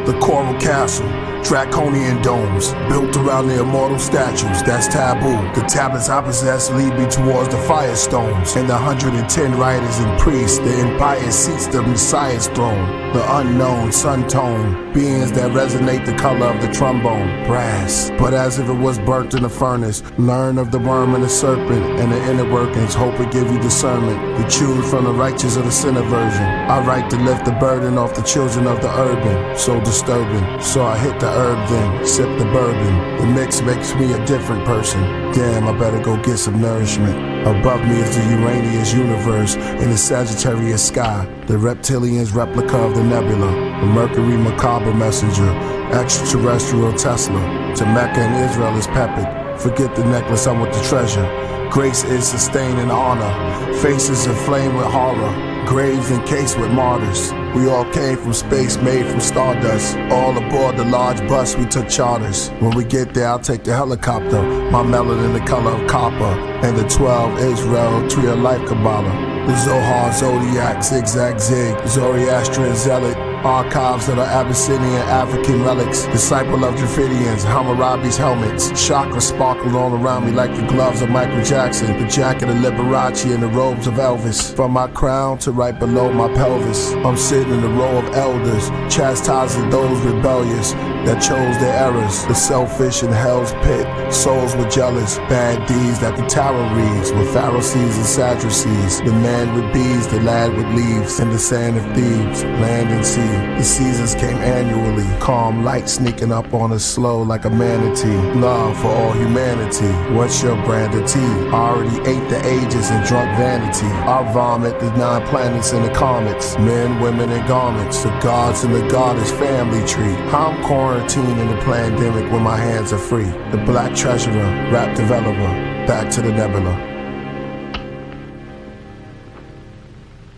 Speaker 7: The Coral Castle, draconian domes, built around the immortal statues, that's taboo. The tablets I possess lead me towards the firestones, and the 110 riders and priests, the empire seats the Messiah's throne. The unknown, sun-toned, beings that resonate the color of the trombone, brass. But as if it was burnt in a furnace, learn of the worm and the serpent, and the inner workings, hope it give you discernment. We choose from the righteous or the sinner version. I write to lift the burden off the children of the urban, so disturbing. So I hit the herb then, sip the bourbon. The mix makes me a different person. Damn, I better go get some nourishment. Above me is the Uranus universe in the Sagittarius sky, the reptilian's replica of the nebula, the Mercury macabre messenger, extraterrestrial Tesla. To Mecca and Israel is peppered. Forget the necklace, I want the treasure. Grace is sustained in honor, faces aflame with horror. Graves encased with martyrs. We all came from space, made from stardust. All aboard the large bus, we took charters. When we get there, I'll take the helicopter. My melanin the color of copper. And the 12 Israel, tree of life Kabbalah. The Zohar, Zodiac, Zigzag Zig, Zoroastrian Zealot. Archives of the Abyssinian African relics. Disciple of Dravidians, Hammurabi's helmets. Chakra sparkled all around me like the gloves of Michael Jackson. The jacket of Liberace and the robes of Elvis. From my crown to right below my pelvis, I'm sitting in a row of elders, chastising those rebellious that chose their errors. The selfish in hell's pit, souls were jealous. Bad deeds that the tarot reads, with Pharisees and Sadducees. The man with bees, the lad with leaves, and the sand of thieves, land and sea. The seasons came annually, calm light sneaking up on us slow like a manatee. Love for all humanity, what's your brand of tea? I already ate the ages and drunk vanity. I vomit the 9 planets and the comets, men, women, and garments, the gods and the goddess family tree. I'm quarantined in the pandemic when my hands are free. The black treasurer, rap developer, back to the nebula.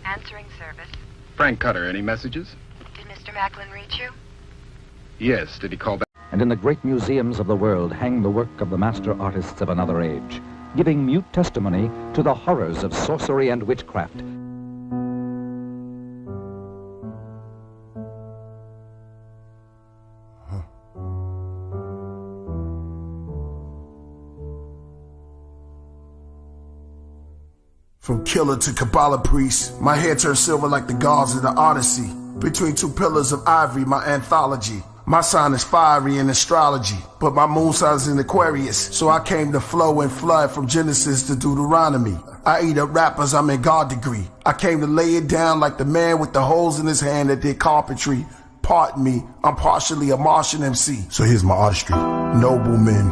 Speaker 19: Answering service.
Speaker 20: Frank Cutter, any messages?
Speaker 19: Did Mr. Macklin reach you?
Speaker 20: Yes, did he call back?
Speaker 21: And in the great museums of the world hang the work of the master artists of another age, giving mute testimony to the horrors of sorcery and witchcraft.
Speaker 7: From Killah to Kabbalah priest, my hair turned silver like the gods of the Odyssey. Between 2 pillars of ivory, my anthology. My sign is fiery in astrology, but my moon sign is in Aquarius. So I came to flow and flood from Genesis to Deuteronomy. I eat up rappers, I'm in God degree. I came to lay it down like the man with the holes in his hand that did carpentry. Pardon me, I'm partially a Martian MC. So here's my artistry. Noblemen,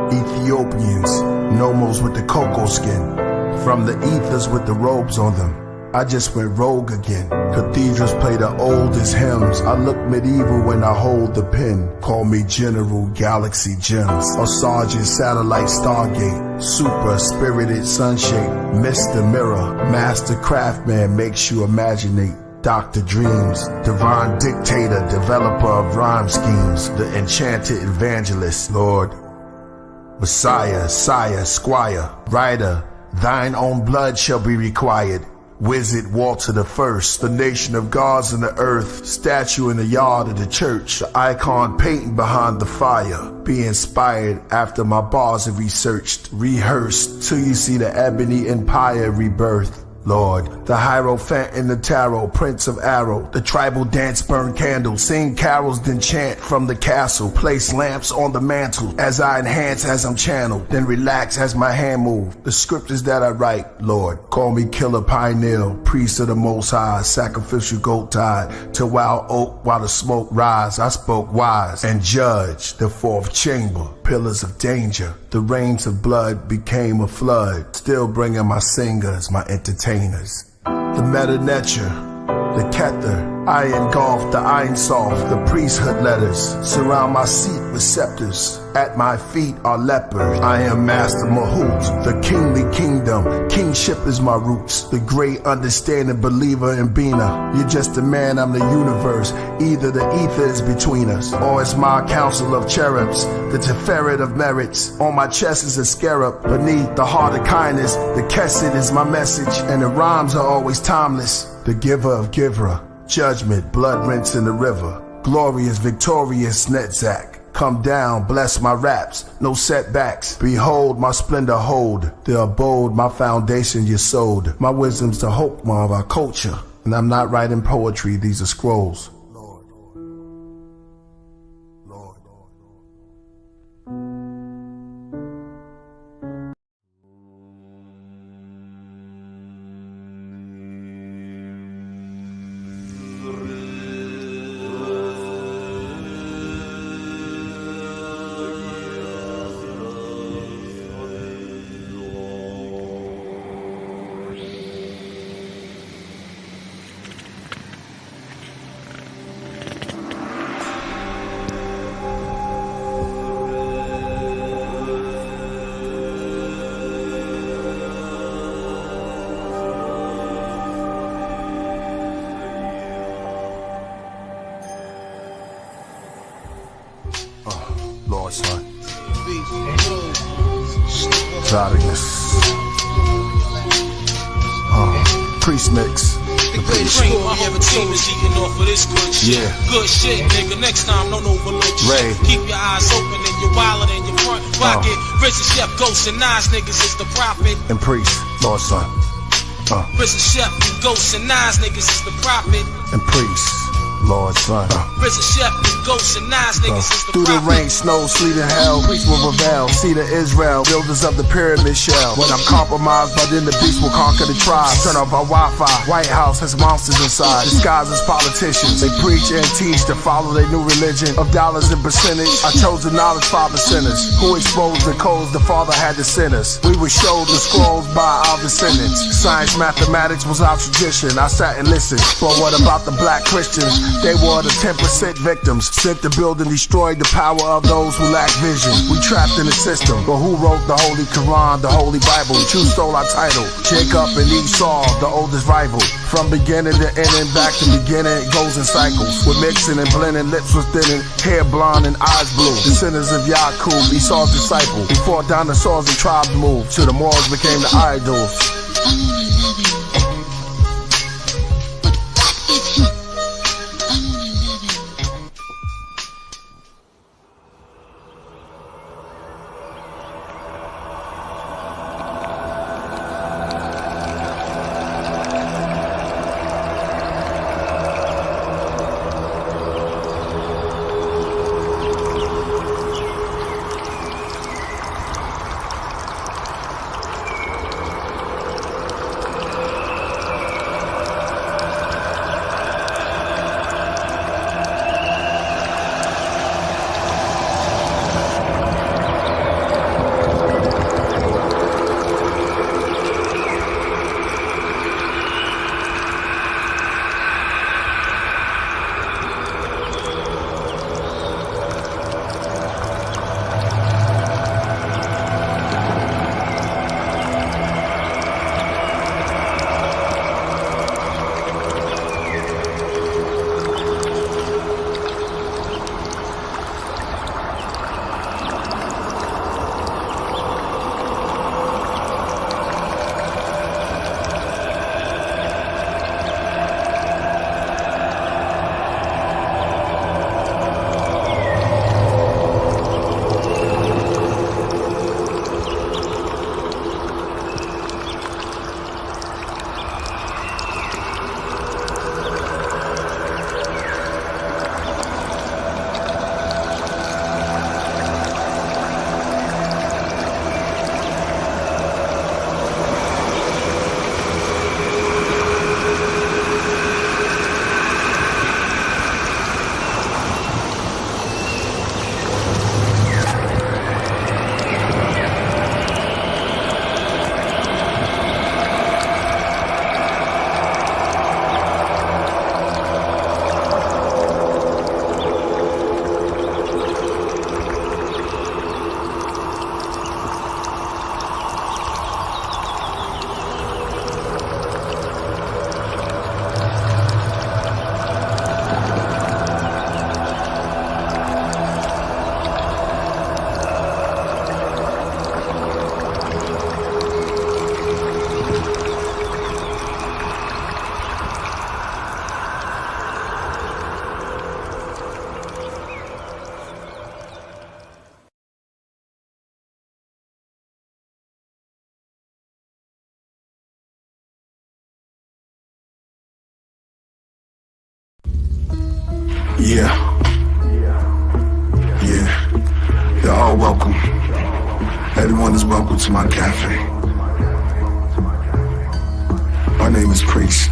Speaker 7: Ethiopians, Nomos with the cocoa skin. From the ethers with the robes on them, I just went rogue again. Cathedrals play the oldest hymns. I look medieval when I hold the pen. Call me General Galaxy Gems, or Sergeant Satellite Stargate. Super spirited sunshade, Mr. Mirror, Master Craftsman makes you imaginate. Dr. Dreams, divine dictator, developer of rhyme schemes. The enchanted evangelist, Lord. Messiah, sire, squire, writer. Thine own blood shall be required. Wizard Walter the First, the nation of gods in the earth, statue in the yard of the church, the icon painting behind the fire. Be inspired after my bars are researched, rehearsed, till you see the ebony empire rebirth. Lord, the Hierophant in the tarot, Prince of Arrow, the tribal dance, burn candles, sing carols, then chant from the castle, place lamps on the mantle, as I enhance as I'm channeled, then relax as my hand move. The scriptures that I write, Lord, call me Killah Pineal, priest of the Most High, sacrificial goat tied to wild oak while the smoke rise. I spoke wise and judge the 4th chamber, pillars of danger. The rains of blood became a flood, still bringing my singers, my entertainers. The meta nature, the Kether. I engulf the Ein Sof, the priesthood letters. Surround my seat with scepters. At my feet are lepers. I am Master Mahout, the kingly kingdom. Kingship is my roots. The great understanding believer in Bina. You're just a man, I'm the universe. Either the ether is between us, or it's my council of cherubs. The Teferet of merits. On my chest is a scarab. Beneath the heart of kindness, the Kesed is my message. And the rhymes are always timeless. The giver of Givra. Judgment, blood rinse in the river. Glorious, victorious, Netzach. Come down, bless my raps, no setbacks. Behold my splendor hold, the abode, my foundation you sowed. My wisdom's the hope of our culture, and I'm not writing poetry, these are scrolls. Lord, son. Priest mix.
Speaker 2: The greatest cream I ever seen is eating off of this good shit.
Speaker 7: Yeah.
Speaker 2: Good shit, nigga. Next time, don't overlook
Speaker 7: Ray.
Speaker 2: shit. Keep your eyes open and your wallet in your front pocket. Prison chef, ghosts, and nines niggas is the prophet.
Speaker 7: And priest, Lord, son.
Speaker 2: Prison chef, ghosts, and nines niggas is the prophet.
Speaker 7: And priest, Lord, son.
Speaker 2: Prison chef, ghosts, and nines niggas is the
Speaker 7: Through the
Speaker 2: prophet.
Speaker 7: rain, snow, sleet, and hell, priests will rebel. See the Israel, builders of the pyramid shell. When I'm compromised, but then the beast will conquer the tribes. Turn off our Wi-Fi. White House has monsters inside, disguised as politicians. They preach and teach to follow their new religion of dollars and percentage. I chose the knowledge father sinners, who exposed the codes the father had to send us. We were showed the scrolls by our descendants. Science, mathematics was our tradition. I sat and listened. But what about the black Christians? They were the 10% victims, sent to build and destroy the power of those who lack vision. We trapped in the system, but who wrote the Holy Quran, the Holy Bible? Jews stole our title. Jacob and Esau, the oldest rival. From beginning to ending, back to beginning, it goes in cycles. We're mixing and blending, lips was thinning, hair blonde and eyes blue. Descendants of Yaqub, Esau's disciple. Before dinosaurs and tribes moved, till the Moors became the idols. Yeah. You're all welcome. Everyone is welcome to my cafe. My name is Priest.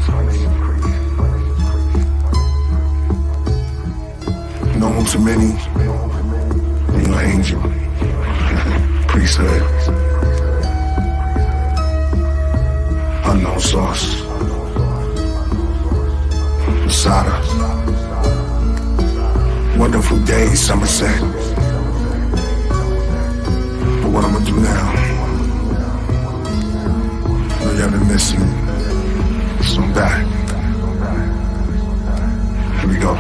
Speaker 7: Known to many, you're an angel. Priesthood. Unknown source. Masada. Wonderful day, Somerset. But what I'm gonna do now, I know y'all been missing, so I'm back. Here we go.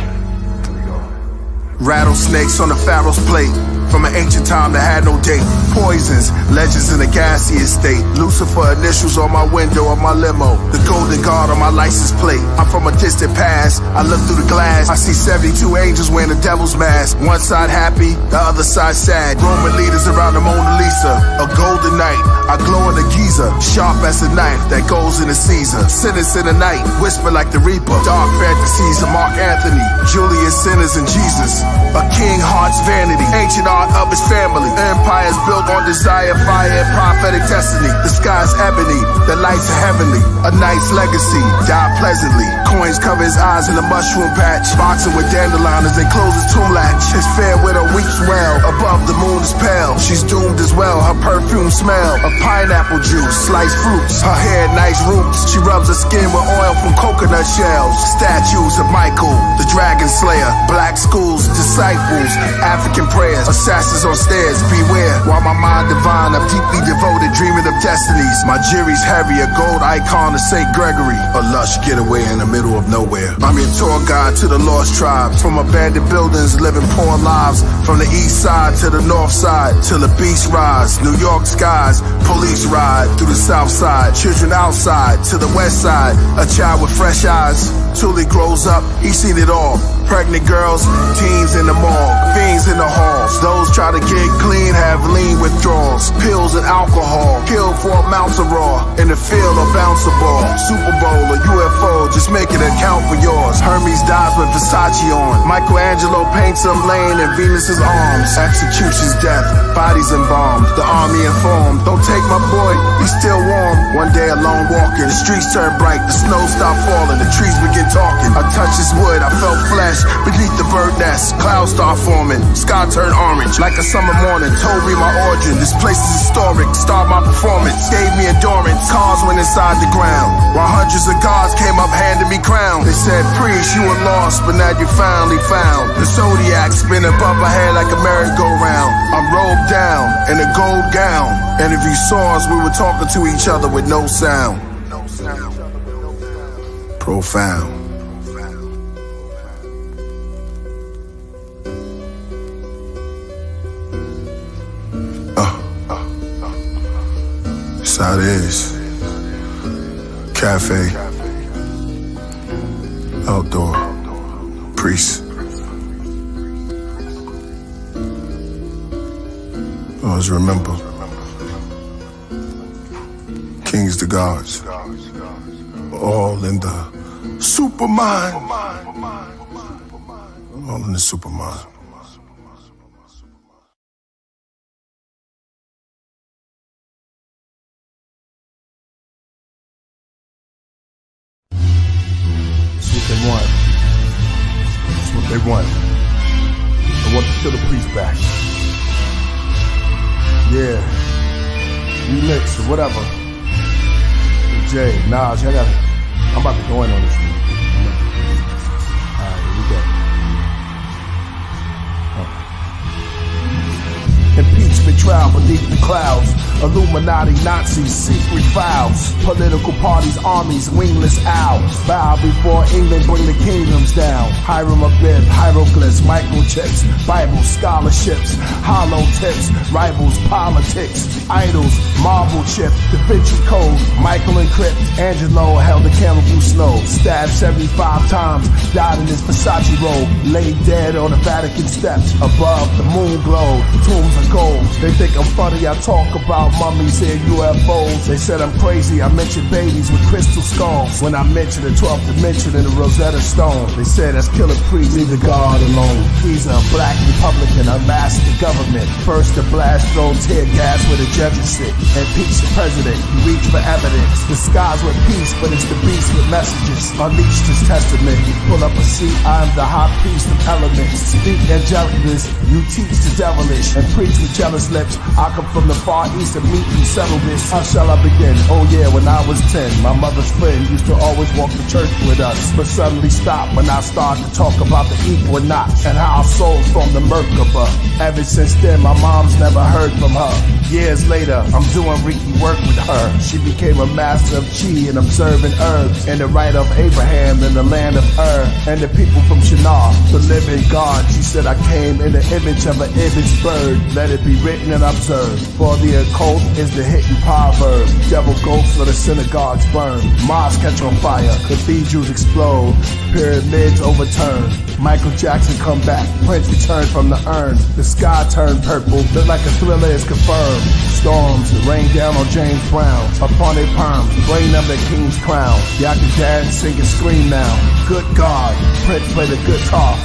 Speaker 9: Rattlesnakes on the Pharaoh's plate. From an ancient time that had no date. Poisons, legends in the gaseous state. Lucifer initials on my window of my limo. The golden guard on my license plate. I'm from a distant past. I look through the glass. I see 72 angels wearing the devil's mask. One side happy, the other side sad. Roman leaders around the Mona Lisa. A golden night. I glow in the Giza. Sharp as a knife that goes in the Caesar. Sinners in the night. Whisper like the Reaper. Dark fantasies of Mark Anthony. Julius Sinners and Jesus. A king heart's vanity. Ancient art of his family. Empires built on desire, fire, and prophetic destiny. The sky's ebony, the lights are heavenly. A knight's legacy, die pleasantly. Coins cover his eyes in a mushroom patch. Boxing with dandelion as they close his tomb latch. His fair widow weeps well. Above the moon is pale. She's doomed as well. Her perfume smell of pineapple juice, sliced fruits. Her hair nice roots. She rubs her skin with oil from coconut shells. Statues of Michael, the dragon slayer. Black schools, disciples, African prayers. Assassins on stairs, beware. While my mind divine, I'm deeply devoted, dreaming of destinies. My jury's heavy, a gold icon of St. Gregory. A lush getaway in the middle of nowhere. I'm your tour guide to the lost tribes. From abandoned buildings, living poor lives. From the east side to the north side, till the beast rise. New York skies, police ride through the south side. Children outside to the west side. A child with fresh eyes. Till he grows up, he's seen it all. Pregnant girls, teens in the morgue, fiends in the halls. Those try to get clean have lean withdrawals. Pills and alcohol, killed for amounts of raw. In the field or bounce a ball. Super Bowl or UFO, just make it account for yours. Hermes dies with Versace on. Michelangelo paints him laying in Venus's arms. Execution's death, bodies embalmed. The army informed, don't take my boy, he's still warm. One day alone walking, the streets turn bright, the snow stopped falling, the trees begin talking. I touched his wood, I felt flesh beneath the bird nest. Clouds start forming, sky turned orange like a summer morning. Told me my origin, this place is historic. Start my performance, gave me endurance. Cars went inside the ground, while hundreds of gods came up handing me crowns. They said, priest, you were lost, but now you finally found. The zodiac spin above my head like a merry-go-round. I'm robed down in a gold gown, and if you saw us, we were talking to each other with no sound. Profound. That's how it is. Cafe. Outdoor. Priest. Always remember. Kings to gods. All in the supermind. All in the supermind.
Speaker 7: They want. That's what they want. They want to kill the priest back. Yeah. Remix or whatever. Jay, Nas, y'all gotta. I'm about to go in on this thing. Alright, here we go. Impeachment trial beneath the clouds. Illuminati, Nazis, secret files. Political parties, armies, wingless owls. Bow before England, bring the kingdoms down. Hiram Abib, hieroglyphs, microchips. Bible scholarships, hollow tips. Rivals, politics. Idols, marble chip. Da Vinci Code, Michael and Crypt. Angelo held a candle through snow. Stabbed 75 times. Died in his Versace robe. Laid dead on the Vatican steps. Above the moon glow. Tombs of gold. They think I'm funny, I talk about about mummies and UFOs. They said I'm crazy, I mentioned babies with crystal skulls. When I mentioned the 12th dimension in the Rosetta Stone, they said that's Killah Priest, leave the God alone. He's a black Republican, unmasked the government. First to blast, throw tear gas where the judges sit. Impeach the president, he reach for evidence. The skies with peace, but it's the beast with messages. Unleashed his testament, he pull up a seat, I am the high priest of elements. Speak angelicness, you teach the devilish, and preach with jealous lips. I come from the far east and meet and settle this. How shall I begin? Oh yeah, when I was 10, my mother's friend used to always walk to church with us, but suddenly stopped when I started to talk about the equinox and how our souls from the Merkaba. Ever since then, my mom's never heard from her. Years later, I'm doing Reiki work with her. She became a master of chi and observing herbs, and the right of Abraham in the land of Ur, and the people from Shinar, the living God. She said I came in the image of an image bird. Let it be written and observed. For the occult is the hidden proverb. Devil ghosts for the synagogues burn. Mosques catch on fire. Cathedrals explode. Pyramids overturn. Michael Jackson come back. Prince returned from the urn. The sky turned purple. Look like a thriller is confirmed. Storms rain down on James Brown. Upon their palms, bring them the king's crown. Y'all can dance, sing and scream now. Good God, Prince play the guitar.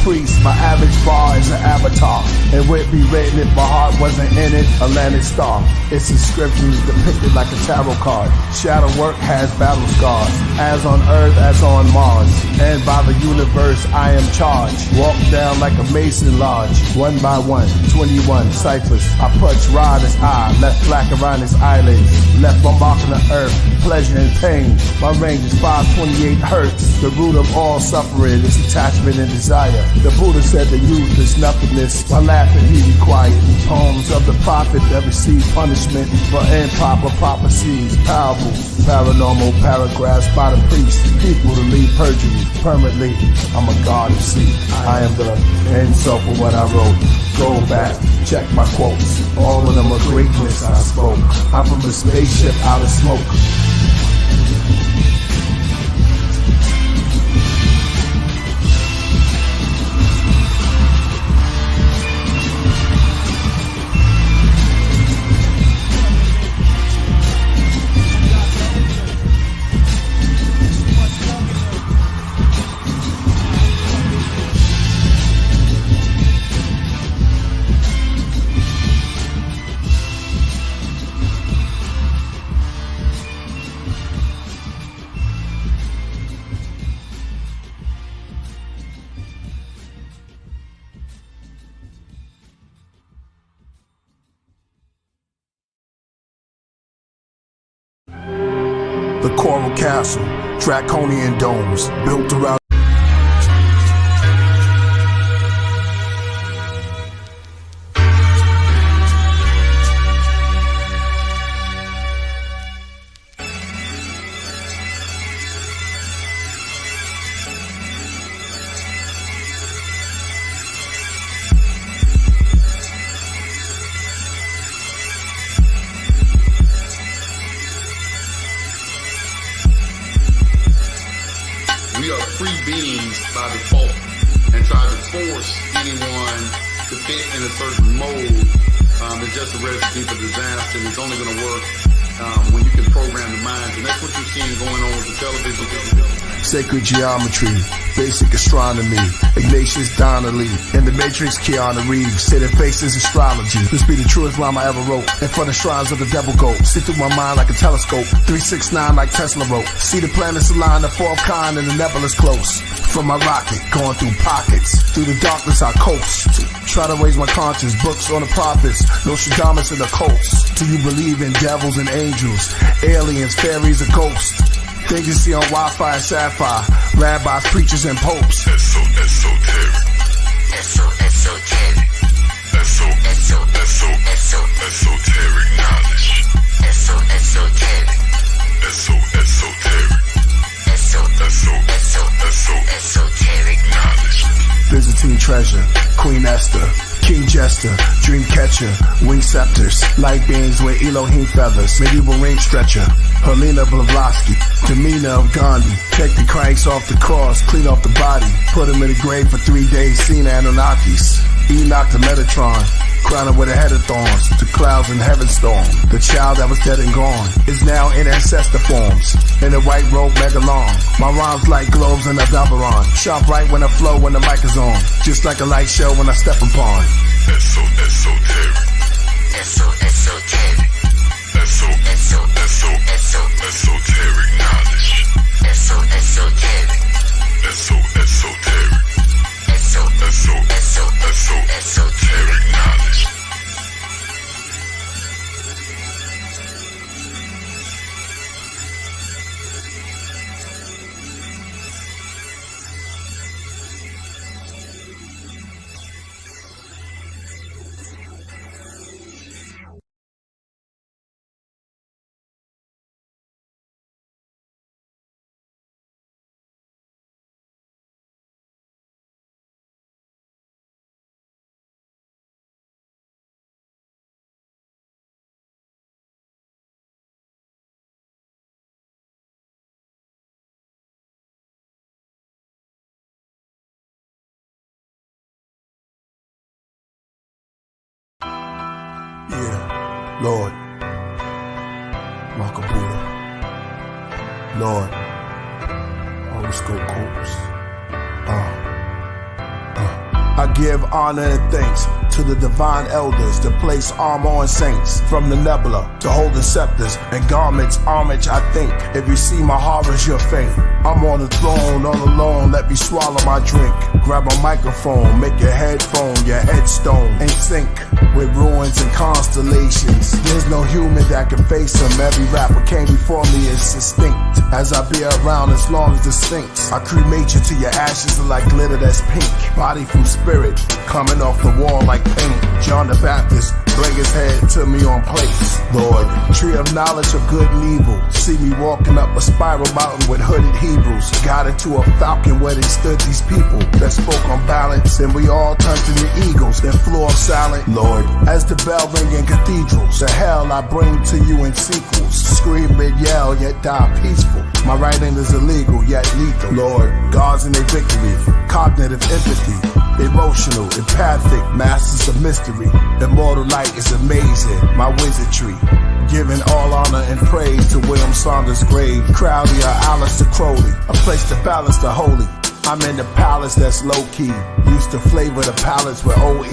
Speaker 7: Priest, my average bar is an avatar. It would be written if my heart wasn't in it, a landed star. Its inscription is depicted like a tarot card. Shadow work has battle scars, as on Earth as on Mars. And by the universe I am charged. Walk down like a Mason lodge, one by one, 21 ciphers. I punch rod his eye, left black around his eyelids, left my mark on the earth, pleasure and pain. My range is 528 hertz. The root of all suffering is attachment and desire. The Buddha said the youth is nothingness. By laughing he required poems of the prophet that received punishment for improper prophecies. Parables, paranormal paragraphs by the priest. People to leave perjury permanently. I'm a god of sea. I am the end self of what I wrote. Go back, check my quotes. All of them are greatness I spoke. I'm from a spaceship out of smoke. The Coral Castle, draconian domes built around.
Speaker 1: We are free beings by default, and try to force anyone to fit in a certain mold is just a recipe for disaster, and it's only going to work when you can program the minds, and that's what you're seeing going on with the television.
Speaker 7: Sacred geometry, basic astronomy, Ignatius Donnelly, and the Matrix Keanu Reeves, say their faces astrology. This be the truest rhyme I ever wrote. In front of shrines of the devil go, see through my mind like a telescope, 369 like Tesla wrote. See the planets align, the fourth kind and the nebula's close. From my rocket, going through pockets, through the darkness I coast. Try to raise my conscience, books on the prophets, Nostradamus and the cults. Do you believe in devils and angels, aliens, fairies, or ghosts? Things you see on Wi-Fi and Sapphire, rabbis, preachers, and popes.
Speaker 8: Esoteric. Esoteric knowledge. Esoteric. Esoteric knowledge.
Speaker 7: Byzantine treasure, Queen Esther, King Jester, Dream Catcher, Wing Scepters, light beings with Elohim feathers, medieval ring stretcher, Helena Blavatsky, demeanor of Gandhi, take the Christ off the cross, clean off the body, put him in the grave for 3 days, seen Anunnakis, Enoch the Metatron, crowning with a head of thorns, the clouds in heaven storm. The child that was dead and gone is now in ancestor forms, in a white robe megalon. My rhymes like globes in a Dabaron, sharp right when I flow when the mic is on, just like a light show when I step upon.
Speaker 3: Esoteric. Esoteric knowledge. Esoteric. Esoteric knowledge.
Speaker 7: Yeah, Lord, Makabuddha, Lord, horoscope quotes. I give honor and thanks to the divine elders that place armor on saints, from the nebula to holding scepters and garments, homage I think. If you see my horrors, you're faint. I'm on the throne, all alone, let me swallow my drink. Grab a microphone, make your headphone, your headstone in sync with ruins and constellations. There's no human that can face them. Every rapper came before me is distinct. As I be around as long as the Sphinx, I cremate you to your ashes like glitter that's pink. Body from spirit, coming off the wall like paint. John the Baptist, bring his head to me on plates. Lord, tree of knowledge of good and evil. See me walking up a spiral mountain with hooded Hebrews. Got into a falcon where they stood these people that spoke on balance, and we all turned into eagles, then flew off silent. Lord, as the bell ring in cathedrals, the hell I bring to you in sequels. Scream and yell, yet die peaceful. My writing is illegal, yet lethal. Lord, gods in their victory, cognitive empathy, emotional, empathic, masters of mystery. Immortal light is amazing, my wizardry. Giving all honor and praise to William Saunders' grave. Crowley or Alistair Crowley, a place to balance the holy. I'm in the palace that's low-key. Used to flavor the palace with OE.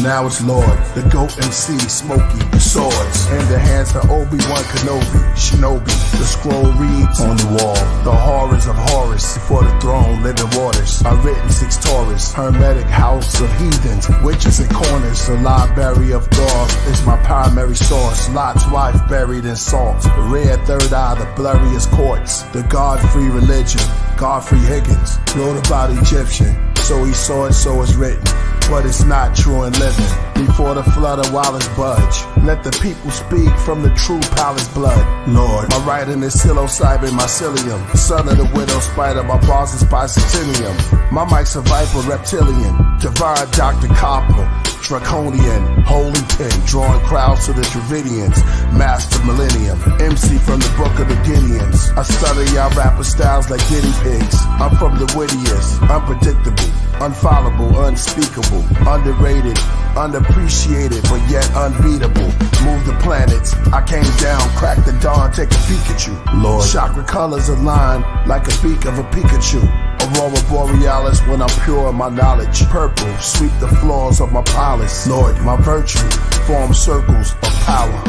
Speaker 7: Now it's Lord, the GOAT MC, Smokey, swords in the hands of Obi-Wan Kenobi, Shinobi. The scroll reads on the wall, the horrors of Horus. Before the throne, living waters. I've written 6 Taurus, hermetic house of heathens, witches and corners. The library of Thoth is my primary source. Lot's wife buried in salt. The red third eye, the blurriest courts. The God-free religion, Godfrey Higgins, wrote about Egyptian. So he saw it, so it's written. But it's not true in living. Before the flood of Wallace budge, let the people speak from the true palace blood. Lord, my writing is psilocybin mycelium. Son of the widow spider, my boss is bicentennium. My mic's a viper reptilian. Divine Dr. Copper, draconian, holy pen, drawing crowds to the Dravidians. Master millennium, MC from the book of the Gideons. I study y'all rapper styles like guinea pigs. I'm from the wittiest, unpredictable, unfollowable, unspeakable, underrated, unappreciated, but yet unbeatable. Move the planets, I came down, crack the dawn, take a peek at you. Lord, chakra colors align like a beak of a Pikachu. Aurora borealis when I'm pure in my knowledge. Purple, sweep the floors of my palace. Lord, my virtue, form circles of power.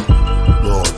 Speaker 7: Lord.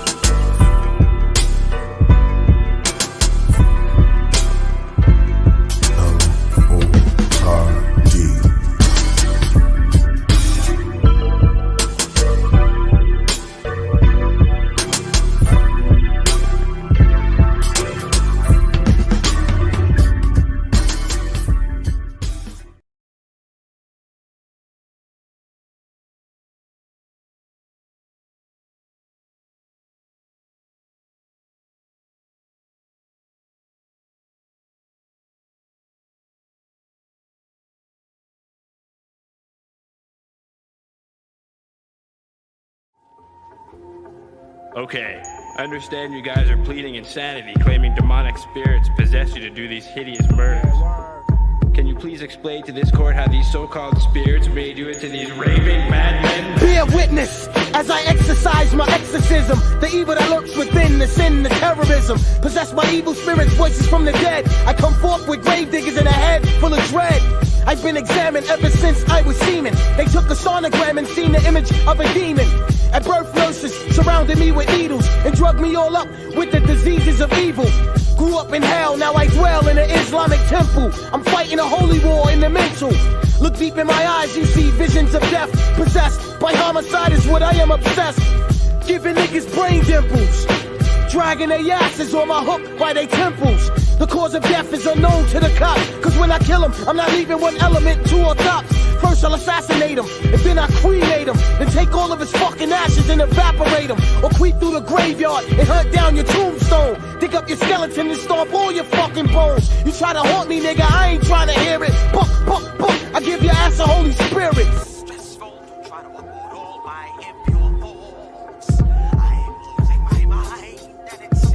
Speaker 22: Okay, I understand you guys are pleading insanity, claiming demonic spirits possess you to do these hideous murders. Can you please explain to this court how these so-called spirits made you into these raving madmen?
Speaker 5: Be a witness as I exercise my exorcism. The evil that lurks within, the sin, the terrorism. Possessed by evil spirits, voices from the dead. I come forth with grave diggers in a head full of dread. I've been examined ever since I was semen. They took a sonogram and seen the image of a demon. At birth, nurses surrounded me with needles and drugged me all up with the diseases of evil. Grew up in hell, now I dwell in an Islamic temple. I'm fighting a holy war in the mental. Look deep in my eyes, you see visions of death. Possessed by homicide is what I am obsessed. Giving niggas brain dimples. Dragging their asses on my hook by their temples. The cause of death is unknown to the cops. Cause when I kill him, I'm not leaving one element, two or tops. First I'll assassinate him, and then I cremate him. Then take all of his fucking ashes and evaporate him. Or creep through the graveyard and hunt down your tombstone. Dig up your skeleton and stomp all your fucking bones. You try to haunt me, nigga, I ain't trying to hear it. Buck, buck, buck, I give your ass a Holy Spirit.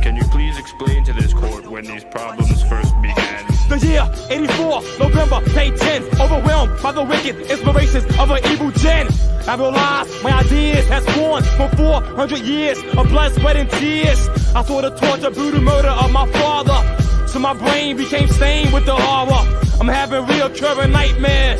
Speaker 22: Can you please explain to this court when these problems first began?
Speaker 6: The year 84, November, May 10. Overwhelmed by the wicked inspirations of an evil gen. I realized my ideas has born for 400 years of blood, sweat, and tears. I saw the torture, brutal murder of my father. So my brain became stained with the horror. I'm having recurring nightmares.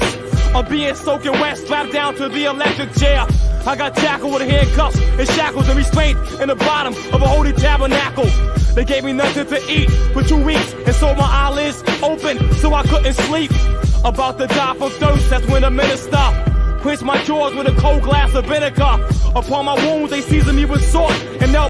Speaker 6: I'm being soaking wet, strapped down to the electric chair. I got tackled with handcuffs and shackles and restraint in the bottom of a holy tabernacle. They gave me nothing to eat for 2 weeks and so my eyelids open so I couldn't sleep. About to die from thirst, that's when the minister quenched my jaws with a cold glass of vinegar. Upon my wounds they seasoned me with salt